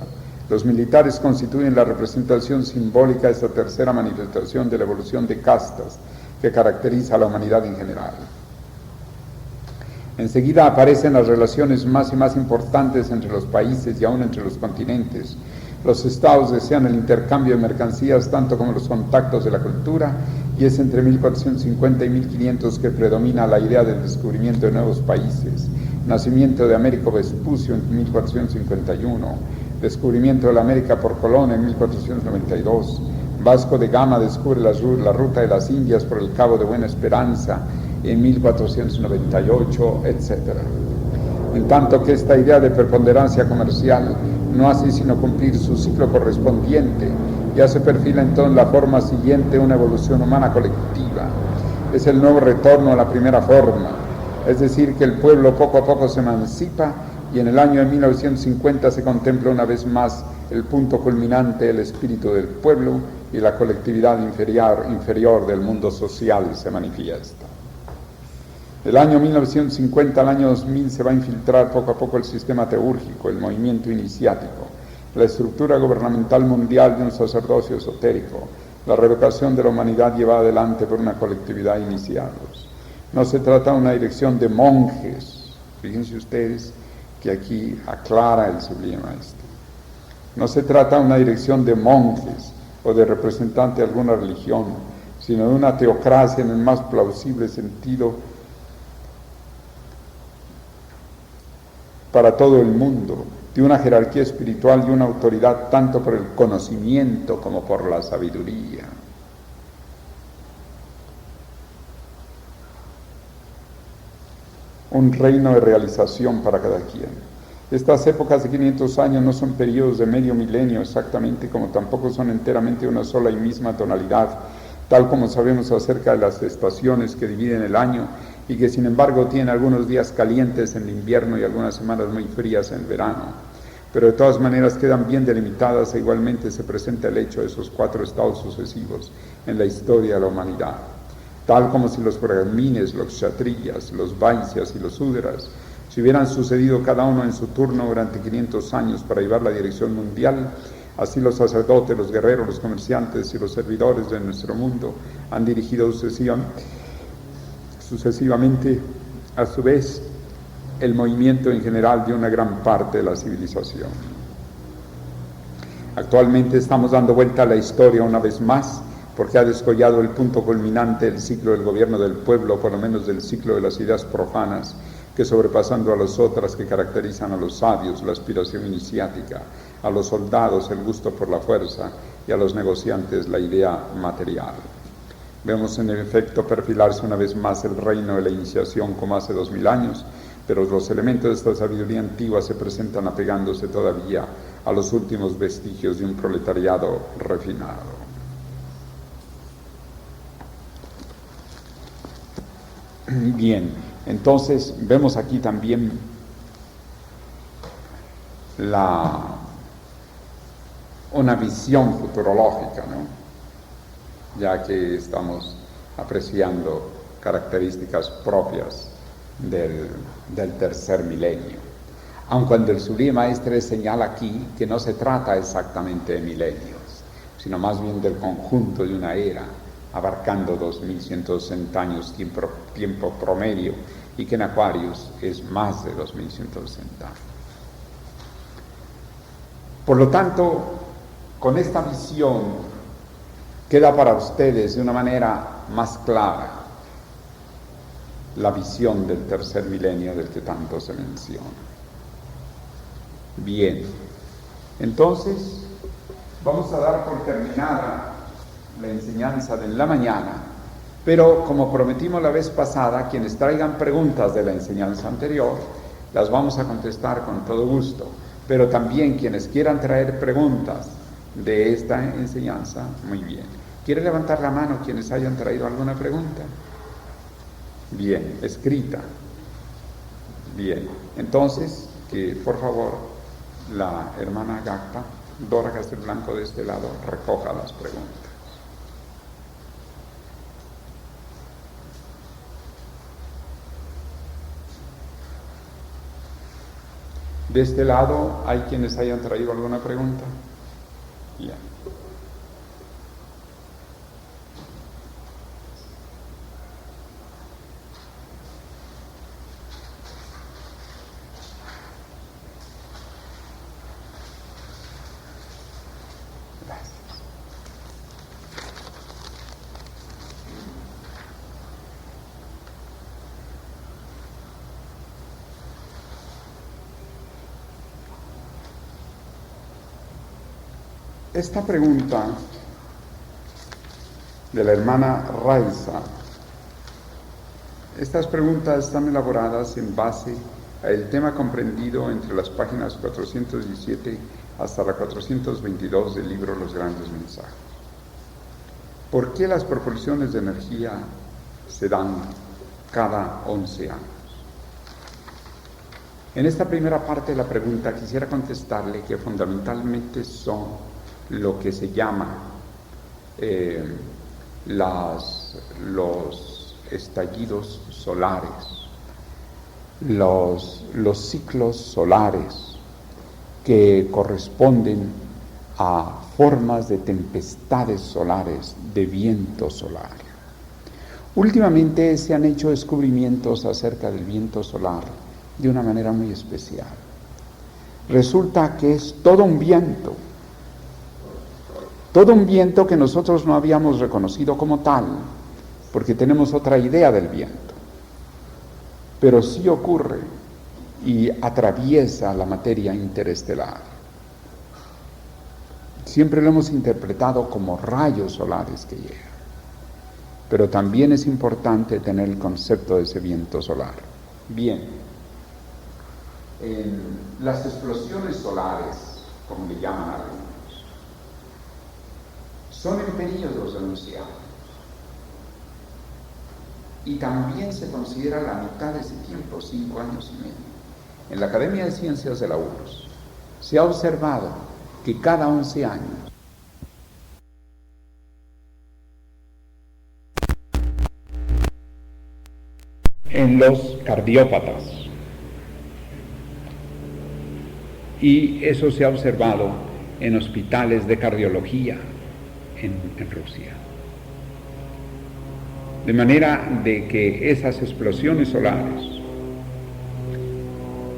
Los militares constituyen la representación simbólica de esta tercera manifestación de la evolución de castas que caracteriza a la humanidad en general. Enseguida aparecen las relaciones más y más importantes entre los países y aún entre los continentes. Los estados desean el intercambio de mercancías tanto como los contactos de la cultura, y es entre 1450 y 1500 que predomina la idea del descubrimiento de nuevos países. Nacimiento de Américo Vespucio en 1451, descubrimiento de la América por Colón en 1492, Vasco de Gama descubre la ruta de las Indias por el Cabo de Buena Esperanza en 1498, etc. En tanto que esta idea de preponderancia comercial no hace sino cumplir su ciclo correspondiente, ya se perfila entonces la forma siguiente, una evolución humana colectiva. Es el nuevo retorno a la primera forma, es decir, que el pueblo poco a poco se emancipa y en el año de 1950 se contempla una vez más el punto culminante del espíritu del pueblo y la colectividad inferior del mundo social se manifiesta. Del año 1950 al año 2000 se va a infiltrar poco a poco el sistema teúrgico, el movimiento iniciático, la estructura gubernamental mundial de un sacerdocio esotérico, la revocación de la humanidad llevada adelante por una colectividad de iniciados. No se trata de una dirección de monjes, fíjense ustedes que aquí aclara el Sublime Maestro. No se trata de una dirección de monjes o de representante de alguna religión, sino de una teocracia en el más plausible sentido para todo el mundo, de una jerarquía espiritual y una autoridad tanto por el conocimiento como por la sabiduría. Un reino de realización para cada quien. Estas épocas de 500 años no son periodos de medio milenio exactamente, como tampoco son enteramente una sola y misma tonalidad, tal como sabemos acerca de las estaciones que dividen el año y que sin embargo tienen algunos días calientes en el invierno y algunas semanas muy frías en el verano. Pero de todas maneras quedan bien delimitadas e igualmente se presenta el hecho de esos 4 estados sucesivos en la historia de la humanidad, tal como si los brahmines, los kshatriyas, los vaisyas y los sudras si hubieran sucedido cada uno en su turno durante 500 años para llevar la dirección mundial, así los sacerdotes, los guerreros, los comerciantes y los servidores de nuestro mundo han dirigido sucesivamente, a su vez, el movimiento en general de una gran parte de la civilización. Actualmente estamos dando vuelta a la historia una vez más, porque ha descollado el punto culminante del ciclo del gobierno del pueblo, por lo menos del ciclo de las ideas profanas, que sobrepasando a las otras que caracterizan a los sabios, la aspiración iniciática, a los soldados el gusto por la fuerza y a los negociantes la idea material. Vemos en efecto perfilarse una vez más el reino de la iniciación como hace 2000 años, pero los elementos de esta sabiduría antigua se presentan apegándose todavía a los últimos vestigios de un proletariado refinado. Bien. Entonces, vemos aquí también una visión futurológica, ¿no? Ya que estamos apreciando características propias del tercer milenio. Aun cuando el Sublime Maestre señala aquí que no se trata exactamente de milenios, sino más bien del conjunto de una era, abarcando 2160 años tiempo promedio, y que en Aquarius es más de 2160 años. Por lo tanto, con esta visión queda para ustedes de una manera más clara la visión del tercer milenio del que tanto se menciona. Bien, entonces vamos a dar por terminada la enseñanza de la mañana, pero como prometimos la vez pasada, quienes traigan preguntas de la enseñanza anterior, las vamos a contestar con todo gusto, pero también quienes quieran traer preguntas de esta enseñanza, muy bien. ¿Quiere levantar la mano quienes hayan traído alguna pregunta? Bien, escrita. Bien, entonces, que por favor la hermana Gacta, Dora Castelblanco de este lado, recoja las preguntas. De este lado, ¿hay quienes hayan traído alguna pregunta? Bien. Gracias. Esta pregunta de la hermana Raiza, estas preguntas están elaboradas en base al tema comprendido entre las páginas 417 hasta la 422 del libro Los Grandes Mensajes. ¿Por qué las propulsiones de energía se dan cada 11 años? En esta primera parte de la pregunta quisiera contestarle que fundamentalmente son lo que se llama los estallidos solares, los ciclos solares que corresponden a formas de tempestades solares, de viento solar. Últimamente se han hecho descubrimientos acerca del viento solar de una manera muy especial. Resulta que es todo un viento que nosotros no habíamos reconocido como tal, porque tenemos otra idea del viento. Pero sí ocurre y atraviesa la materia interestelar. Siempre lo hemos interpretado como rayos solares que llegan, pero también es importante tener el concepto de ese viento solar. Bien, las explosiones solares, como le llaman algunos, son en periodos anunciados, y también se considera la mitad de ese tiempo, 5 años y medio. En la Academia de Ciencias de la URSS se ha observado que cada 11 años en los cardiópatas, y eso se ha observado en hospitales de cardiología en Rusia. De manera de que esas explosiones solares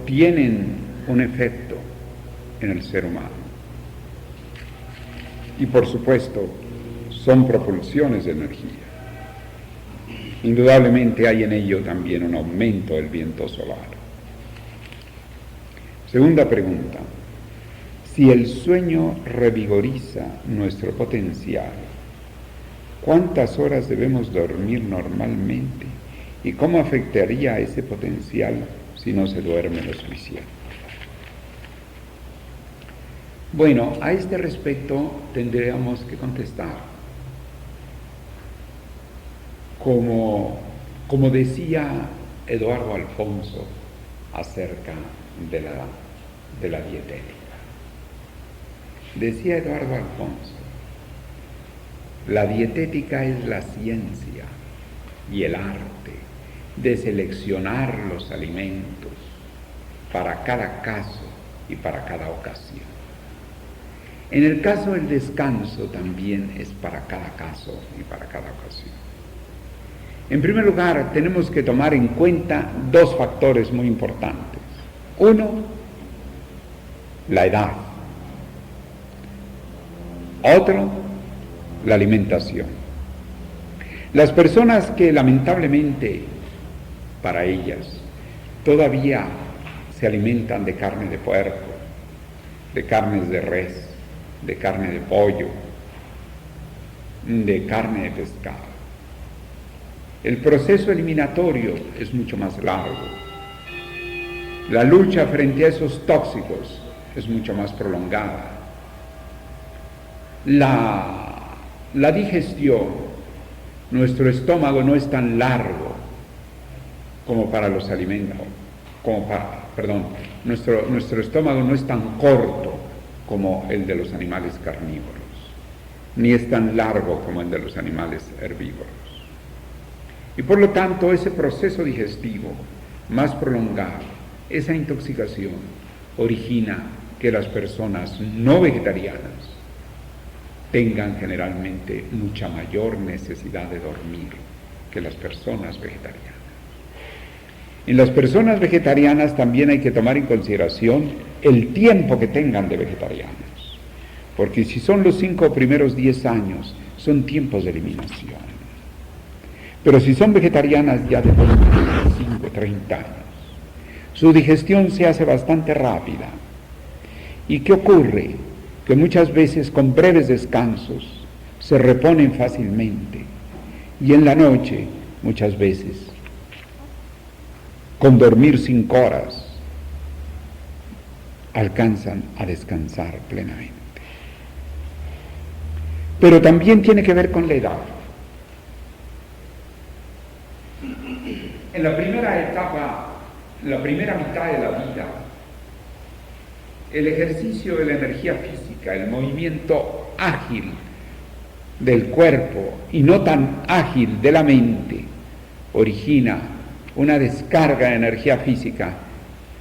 tienen un efecto en el ser humano. Y por supuesto, son propulsiones de energía. Indudablemente hay en ello también un aumento del viento solar. Segunda pregunta: si el sueño revigoriza nuestro potencial, ¿cuántas horas debemos dormir normalmente? ¿Y cómo afectaría a ese potencial si no se duerme lo suficiente? Bueno, a este respecto tendríamos que contestar, como decía Eduardo Alfonso acerca de la dietética. Decía Eduardo Alfonso: la dietética es la ciencia y el arte de seleccionar los alimentos para cada caso y para cada ocasión. En el caso del descanso también es para cada caso y para cada ocasión. En primer lugar, tenemos que tomar en cuenta dos factores muy importantes. Uno, la edad. Otro, la alimentación. Las personas que lamentablemente para ellas todavía se alimentan de carne de puerco, de carnes de res, de carne de pollo, de carne de pescado, el proceso eliminatorio es mucho más largo. La lucha frente a esos tóxicos es mucho más prolongada. La digestión, nuestro estómago no es tan largo como para los alimentos, nuestro estómago no es tan corto como el de los animales carnívoros, ni es tan largo como el de los animales herbívoros. Y por lo tanto, ese proceso digestivo más prolongado, esa intoxicación, origina que las personas no vegetarianas tengan generalmente mucha mayor necesidad de dormir que las personas vegetarianas. En las personas vegetarianas también hay que tomar en consideración el tiempo que tengan de vegetarianos, porque si son los 5 primeros 10 años, son tiempos de eliminación. Pero si son vegetarianas ya de 25, 30 años, su digestión se hace bastante rápida. ¿Y qué ocurre? Que muchas veces con breves descansos se reponen fácilmente, y en la noche, muchas veces, con dormir 5 horas, alcanzan a descansar plenamente. Pero también tiene que ver con la edad. En la primera etapa, la primera mitad de la vida, el ejercicio de la energía física, el movimiento ágil del cuerpo y no tan ágil de la mente, origina una descarga de energía física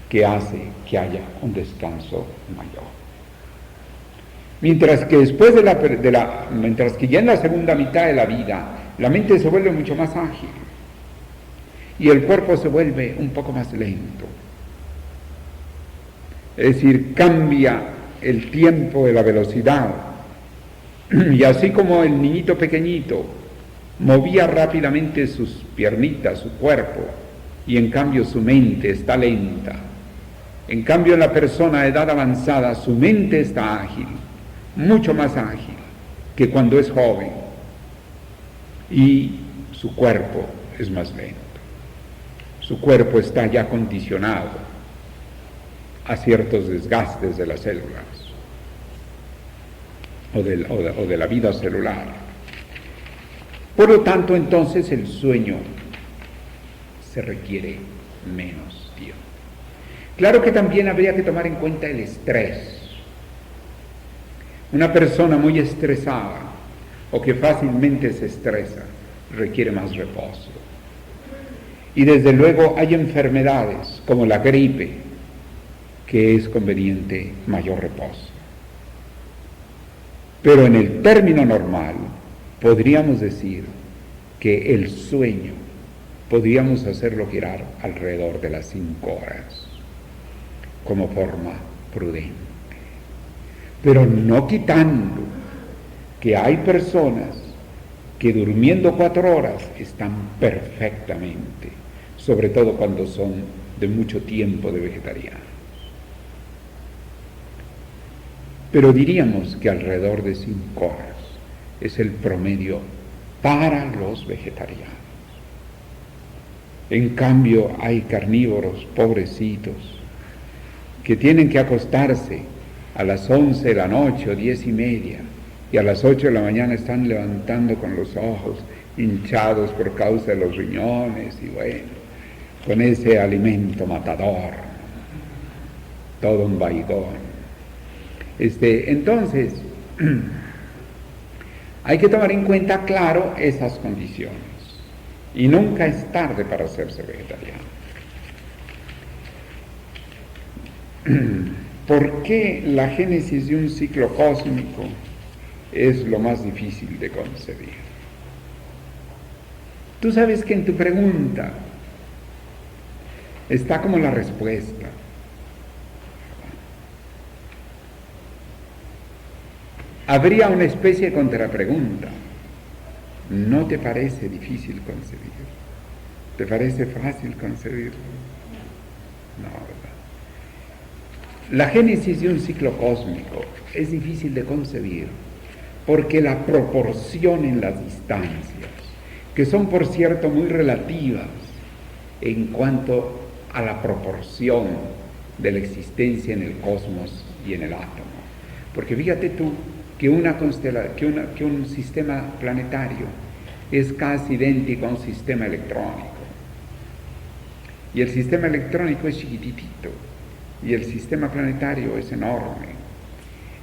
que hace que haya un descanso mayor. Mientras que después mientras que ya en la segunda mitad de la vida, la mente se vuelve mucho más ágil y el cuerpo se vuelve un poco más lento. Es decir, cambia el tiempo de la velocidad. Y así como el niñito pequeñito movía rápidamente sus piernitas, su cuerpo, y en cambio su mente está lenta, En cambio, en la persona a edad avanzada, su mente está ágil, mucho más ágil que cuando es joven, y su cuerpo es más lento. Su cuerpo está ya condicionado a ciertos desgastes de las células o de la vida celular. Por lo tanto, entonces el sueño se requiere menos tiempo. Claro que también habría que tomar en cuenta el estrés. Una persona muy estresada o que fácilmente se estresa requiere más reposo. Y desde luego hay enfermedades como la gripe que es conveniente mayor reposo. Pero en el término normal podríamos decir que el sueño podríamos hacerlo girar alrededor de las 5 horas como forma prudente, pero no quitando que hay personas que durmiendo 4 horas están perfectamente, sobre todo cuando son de mucho tiempo de vegetarianos. Pero diríamos que alrededor de 5 horas es el promedio para los vegetarianos. En cambio, hay carnívoros, pobrecitos, que tienen que acostarse a las 11 de la noche o 10:30, y a las 8 de la mañana están levantando con los ojos hinchados por causa de los riñones, y bueno, con ese alimento matador, todo un vaigón. Entonces, hay que tomar en cuenta, claro, esas condiciones. Y nunca es tarde para hacerse vegetariano. ¿Por qué la génesis de un ciclo cósmico es lo más difícil de concebir? Tú sabes que en tu pregunta está como la respuesta. Habría una especie de contrapregunta. ¿No te parece difícil concebir? ¿Te parece fácil concebirlo? No, ¿verdad? La génesis de un ciclo cósmico es difícil de concebir porque la proporción en las distancias, que son por cierto muy relativas en cuanto a la proporción de la existencia en el cosmos y en el átomo. Porque fíjate tú que un sistema planetario es casi idéntico a un sistema electrónico. Y el sistema electrónico es chiquititito y el sistema planetario es enorme.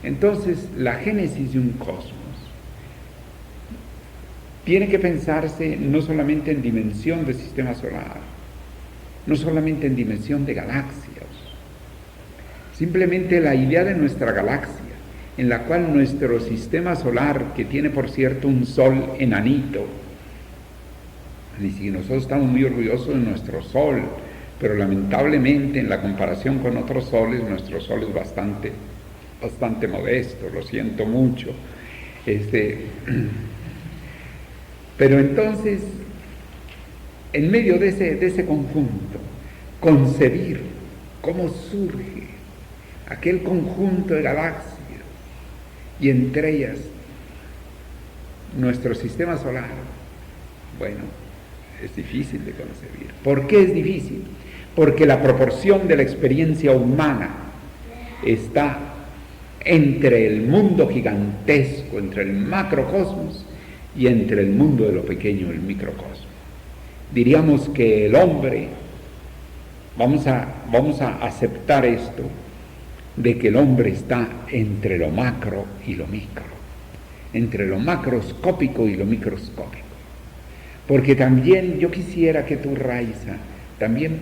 Entonces, la génesis de un cosmos tiene que pensarse no solamente en dimensión de sistema solar, no solamente en dimensión de galaxias, simplemente la idea de nuestra galaxia, en la cual nuestro sistema solar, que tiene por cierto un sol enanito, y si nosotros estamos muy orgullosos de nuestro sol, pero lamentablemente en la comparación con otros soles, nuestro sol es bastante modesto, lo siento mucho. Pero entonces, en medio de ese conjunto, concebir cómo surge aquel conjunto de galaxias, y entre ellas nuestro sistema solar, bueno, es difícil de concebir. ¿Por qué es difícil? Porque la proporción de la experiencia humana está entre el mundo gigantesco, entre el macrocosmos, y entre el mundo de lo pequeño, el microcosmos. Diríamos que el hombre, vamos a aceptar esto, de que el hombre está entre lo macro y lo micro, entre lo macroscópico y lo microscópico. Porque también yo quisiera que tú, Raiza, también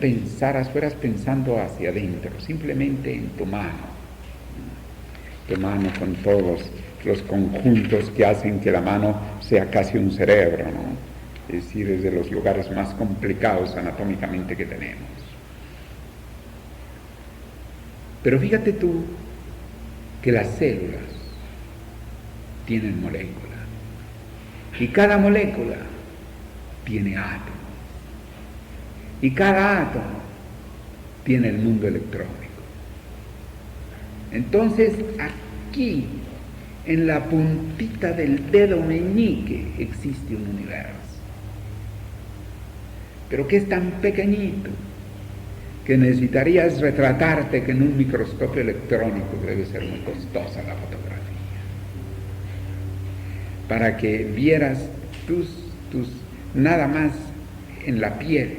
fueras pensando hacia adentro, simplemente en tu mano con todos los conjuntos que hacen que la mano sea casi un cerebro, ¿no? Es decir, es de los lugares más complicados anatómicamente que tenemos. Pero fíjate tú que las células tienen moléculas y cada molécula tiene átomos y cada átomo tiene el mundo electrónico Entonces, aquí, en la puntita del dedo meñique, existe un universo. Pero que es tan pequeñito que necesitarías retratarte que en un microscopio electrónico, que debe ser muy costosa la fotografía, para que vieras nada más en la piel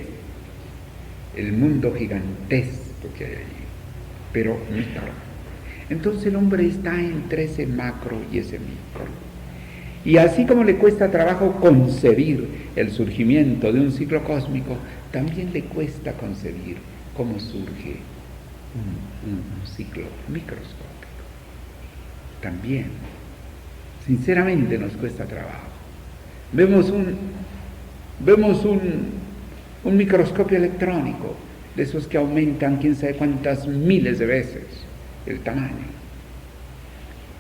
el mundo gigantesco que hay allí, pero micro. Entonces el hombre está entre ese macro y ese micro. Y así como le cuesta trabajo concebir el surgimiento de un ciclo cósmico, también le cuesta concebir cómo surge un ciclo microscópico. También, sinceramente, nos cuesta trabajo. Vemos un microscopio electrónico, de esos que aumentan quién sabe cuántas miles de veces el tamaño,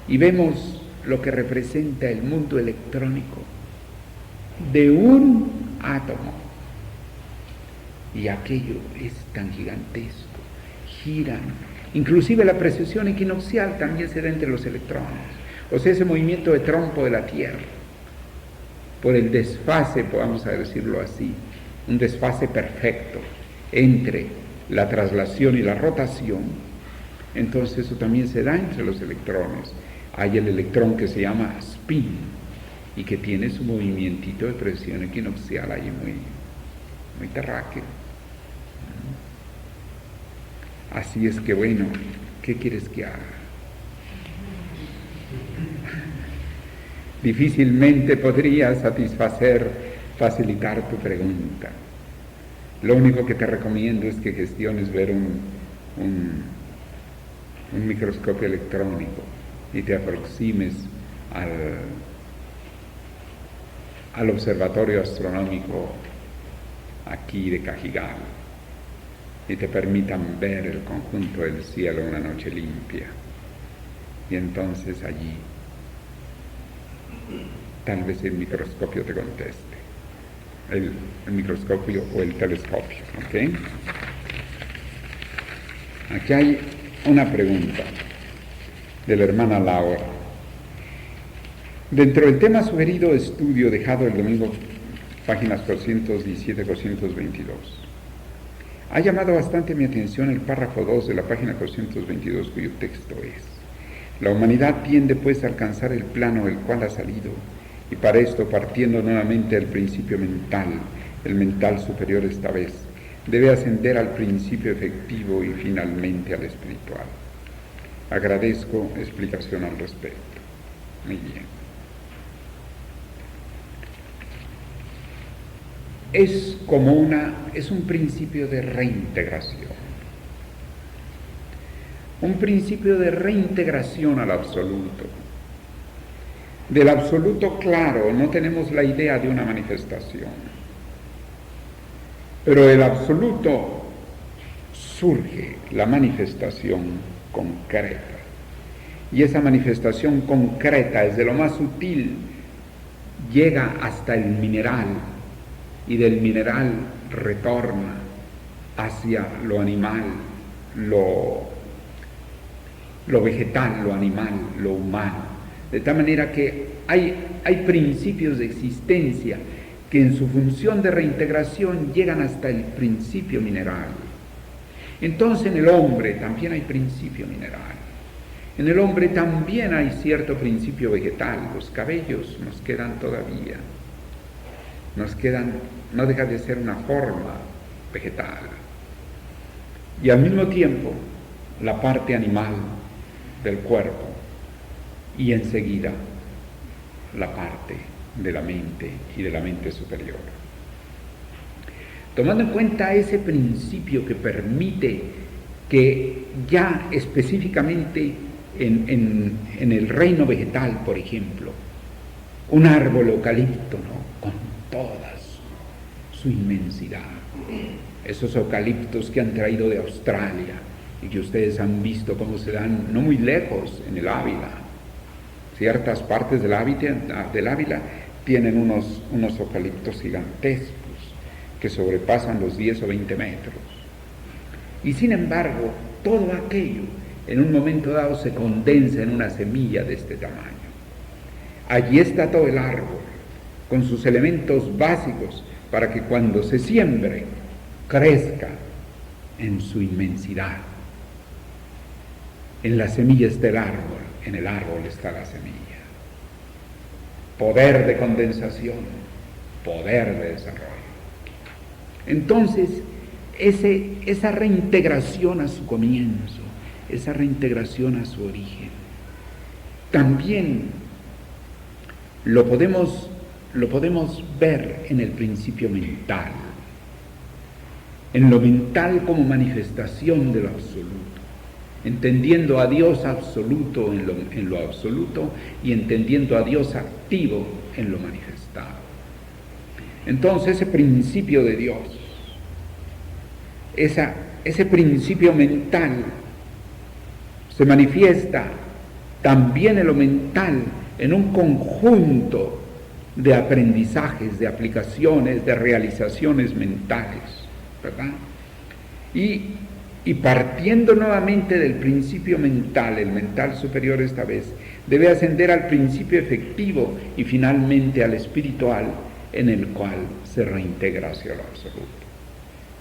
y vemos lo que representa el mundo electrónico de un átomo, y aquello es tan gigantesco, giran, inclusive la precesión equinoccial también se da entre los electrones, o sea, ese movimiento de trompo de la Tierra, por el desfase, vamos a decirlo así, un desfase perfecto entre la traslación y la rotación. Entonces eso también se da entre los electrones. Hay el electrón que se llama spin y que tiene su movimientito de precesión equinoccial ahí muy terráqueo. Así es que bueno, ¿qué quieres que haga? Difícilmente podría facilitar tu pregunta. Lo único que te recomiendo es que gestiones ver un microscopio electrónico y te aproximes al observatorio astronómico aquí de Cajigal y te permitan ver el conjunto del cielo una noche limpia. Y entonces allí tal vez el microscopio te conteste, el microscopio o el telescopio, ¿ok? Aquí hay una pregunta de la hermana Laura. Dentro del tema sugerido estudio dejado el domingo, páginas 417-422, ha llamado bastante mi atención el párrafo 2 de la página 422, cuyo texto es: la humanidad tiende pues a alcanzar el plano del cual ha salido, y para esto, partiendo nuevamente del principio mental, el mental superior esta vez, debe ascender al principio efectivo y finalmente al espiritual. Agradezco explicación al respecto. Muy bien. Es un principio de reintegración. Un principio de reintegración al absoluto. Del absoluto, claro, no tenemos la idea de una manifestación, pero del absoluto surge la manifestación concreta, y esa manifestación concreta, desde lo más sutil, llega hasta el mineral, y del mineral retorna hacia lo animal, lo vegetal, lo animal, lo humano. De tal manera que hay principios de existencia que en su función de reintegración llegan hasta el principio mineral. Entonces en el hombre también hay principio mineral. En el hombre también hay cierto principio vegetal. Los cabellos nos quedan todavía. No deja de ser una forma vegetal. Y al mismo tiempo la parte animal del cuerpo, y enseguida la parte de la mente y de la mente superior. Tomando en cuenta ese principio que permite que ya específicamente en el reino vegetal, por ejemplo, un árbol eucalipto, ¿no?, con toda su inmensidad, esos eucaliptos que han traído de Australia y que ustedes han visto cómo se dan no muy lejos en el Ávila. Ciertas partes del Ávila tienen unos eucaliptos gigantescos que sobrepasan los 10 o 20 metros. Y sin embargo, todo aquello en un momento dado se condensa en una semilla de este tamaño. Allí está todo el árbol, con sus elementos básicos, para que cuando se siembre, crezca en su inmensidad. En la semilla está el árbol, en el árbol está la semilla. Poder de condensación, poder de desarrollo. Entonces, esa reintegración a su comienzo, esa reintegración a su origen, también lo podemos ver en el principio mental, en lo mental como manifestación de lo absoluto, entendiendo a Dios absoluto en lo absoluto y entendiendo a Dios activo en lo manifestado. Entonces ese principio de Dios, ese principio mental se manifiesta también en lo mental, en un conjunto de aprendizajes, de aplicaciones, de realizaciones mentales, ¿verdad? Y partiendo nuevamente del principio mental, el mental superior esta vez, debe ascender al principio efectivo y finalmente al espiritual, en el cual se reintegra hacia lo absoluto.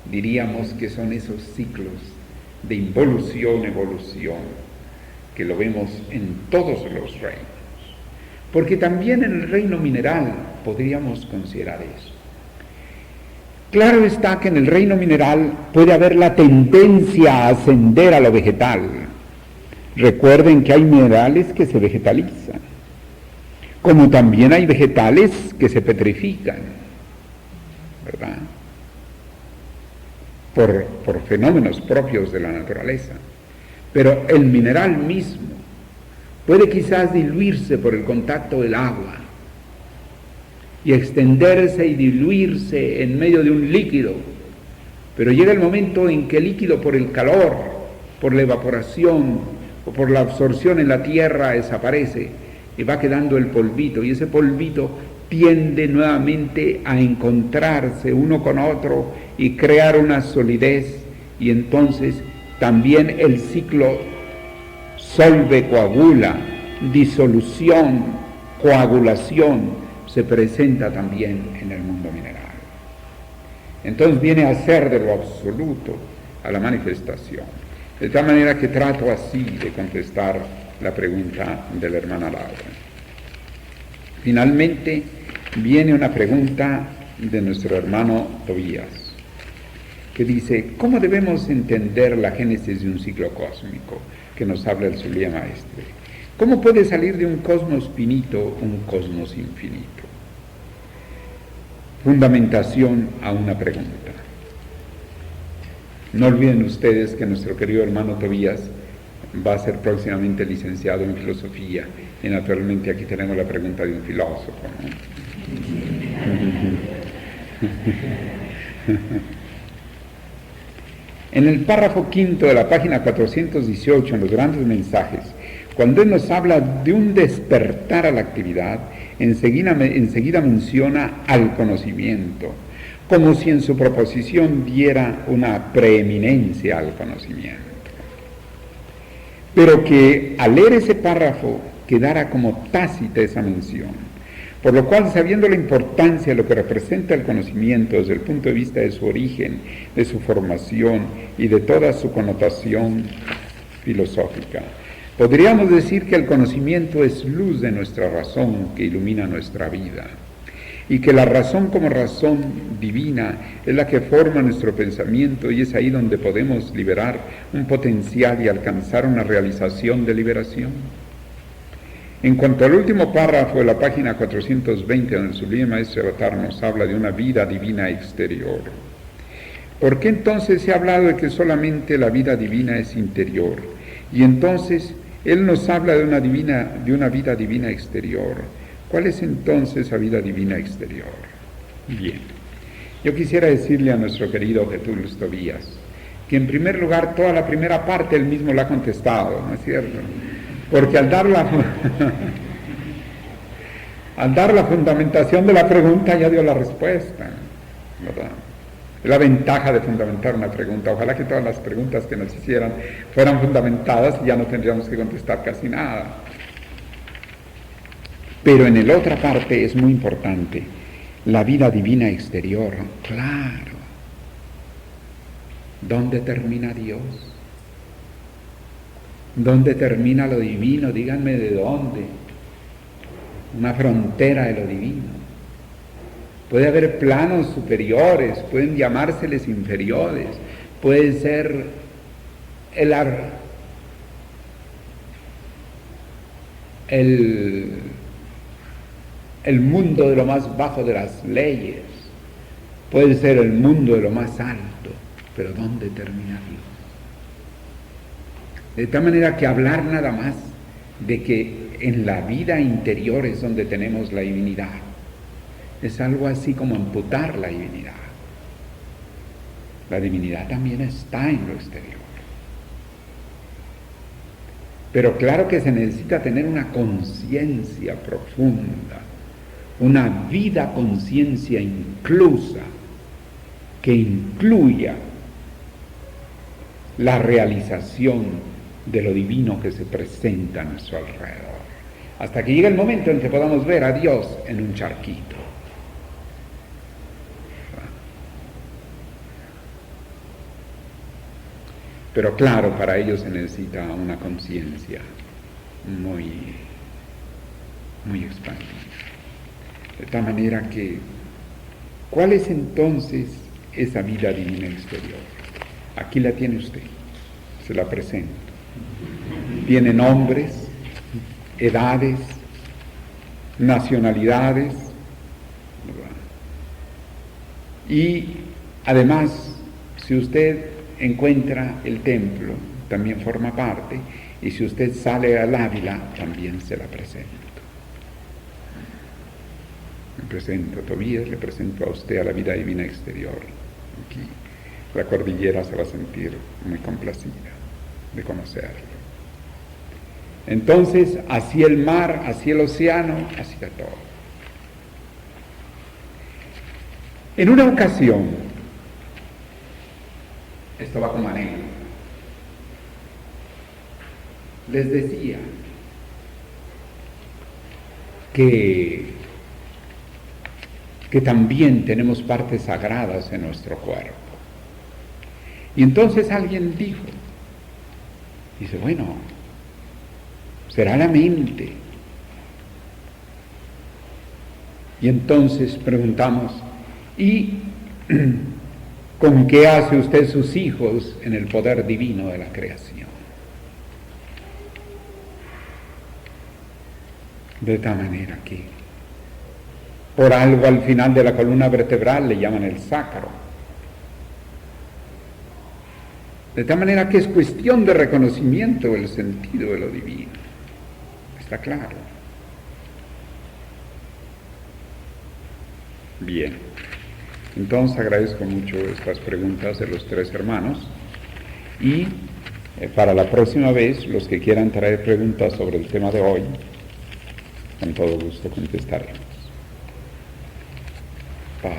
Diríamos que son esos ciclos de involución, evolución, que lo vemos en todos los reinos. Porque también en el reino mineral podríamos considerar eso. Claro está que en el reino mineral puede haber la tendencia a ascender a lo vegetal. Recuerden que hay minerales que se vegetalizan, como también hay vegetales que se petrifican, ¿verdad? Por fenómenos propios de la naturaleza. Pero el mineral mismo puede quizás diluirse por el contacto del agua y extenderse y diluirse en medio de un líquido, pero llega el momento en que el líquido, por el calor, por la evaporación o por la absorción en la tierra, desaparece y va quedando el polvito, y ese polvito tiende nuevamente a encontrarse uno con otro y crear una solidez, y entonces también el ciclo solve, coagula, disolución, coagulación se presenta también en el mundo mineral. Entonces viene a ser de lo absoluto a la manifestación. De tal manera que trato así de contestar la pregunta de la hermana Laura. Finalmente viene una pregunta de nuestro hermano Tobías, que dice: ¿cómo debemos entender la génesis de un ciclo cósmico que nos habla el Sublime Maestre? ¿Cómo puede salir de un cosmos finito un cosmos infinito? Fundamentación a una pregunta. No olviden ustedes que nuestro querido hermano Tobías va a ser próximamente licenciado en filosofía, y naturalmente aquí tenemos la pregunta de un filósofo, ¿no? En el párrafo quinto de la página 418, en los grandes mensajes, cuando él nos habla de un despertar a la actividad, enseguida menciona al conocimiento, como si en su proposición diera una preeminencia al conocimiento. Pero que al leer ese párrafo quedara como tácita esa mención, por lo cual, sabiendo la importancia de lo que representa el conocimiento desde el punto de vista de su origen, de su formación y de toda su connotación filosófica, podríamos decir que el conocimiento es luz de nuestra razón que ilumina nuestra vida, y que la razón como razón divina es la que forma nuestro pensamiento, y es ahí donde podemos liberar un potencial y alcanzar una realización de liberación. En cuanto al último párrafo de la página 420, donde el Sublime Maestro Avatar nos habla de una vida divina exterior, ¿por qué entonces se ha hablado de que solamente la vida divina es interior? Y entonces él nos habla de una vida divina exterior. ¿Cuál es entonces esa vida divina exterior? Bien, yo quisiera decirle a nuestro querido Getúlio Tobías que en primer lugar toda la primera parte él mismo la ha contestado, ¿no es cierto? Porque al dar la fundamentación de la pregunta ya dio la respuesta, ¿verdad? Es la ventaja de fundamentar una pregunta. Ojalá que todas las preguntas que nos hicieran fueran fundamentadas y ya no tendríamos que contestar casi nada. Pero en la otra parte es muy importante, la vida divina exterior. Claro. ¿Dónde termina Dios? ¿Dónde termina lo divino? Díganme de dónde. Una frontera de lo divino. Puede haber planos superiores, pueden llamárseles inferiores, puede ser el mundo de lo más bajo de las leyes, puede ser el mundo de lo más alto, pero ¿dónde termina Dios? De tal manera que hablar nada más de que en la vida interior es donde tenemos la divinidad, es algo así como amputar la divinidad. La divinidad también está en lo exterior. Pero claro que se necesita tener una conciencia profunda, una vida conciencia inclusa, que incluya la realización de lo divino que se presenta a nuestro alrededor, hasta que llegue el momento en que podamos ver a Dios en un charquito. Pero claro, para ello se necesita una conciencia muy, muy expandida. De tal manera que, ¿cuál es entonces esa vida divina exterior? Aquí la tiene usted, se la presento. Tiene nombres, edades, nacionalidades, ¿verdad? Y además, si usted encuentra el templo, también forma parte, y si usted sale al Ávila, también se la presento. Le presento a Tobías, le presento a usted a la vida divina exterior. Aquí la cordillera se va a sentir muy complacida de conocerlo. Entonces, así el mar, así el océano, así de todo. En una ocasión, esto va como anécdota, les decía que también tenemos partes sagradas en nuestro cuerpo. Y entonces alguien dice, bueno, será la mente. Y entonces preguntamos, ¿y con qué hace usted sus hijos en el poder divino de la creación? De tal manera que por algo al final de la columna vertebral le llaman el sacro. De tal manera que es cuestión de reconocimiento del sentido de lo divino. ¿Está claro? Bien. Entonces agradezco mucho estas preguntas de los tres hermanos y para la próxima vez los que quieran traer preguntas sobre el tema de hoy, con todo gusto contestaremos. Paz.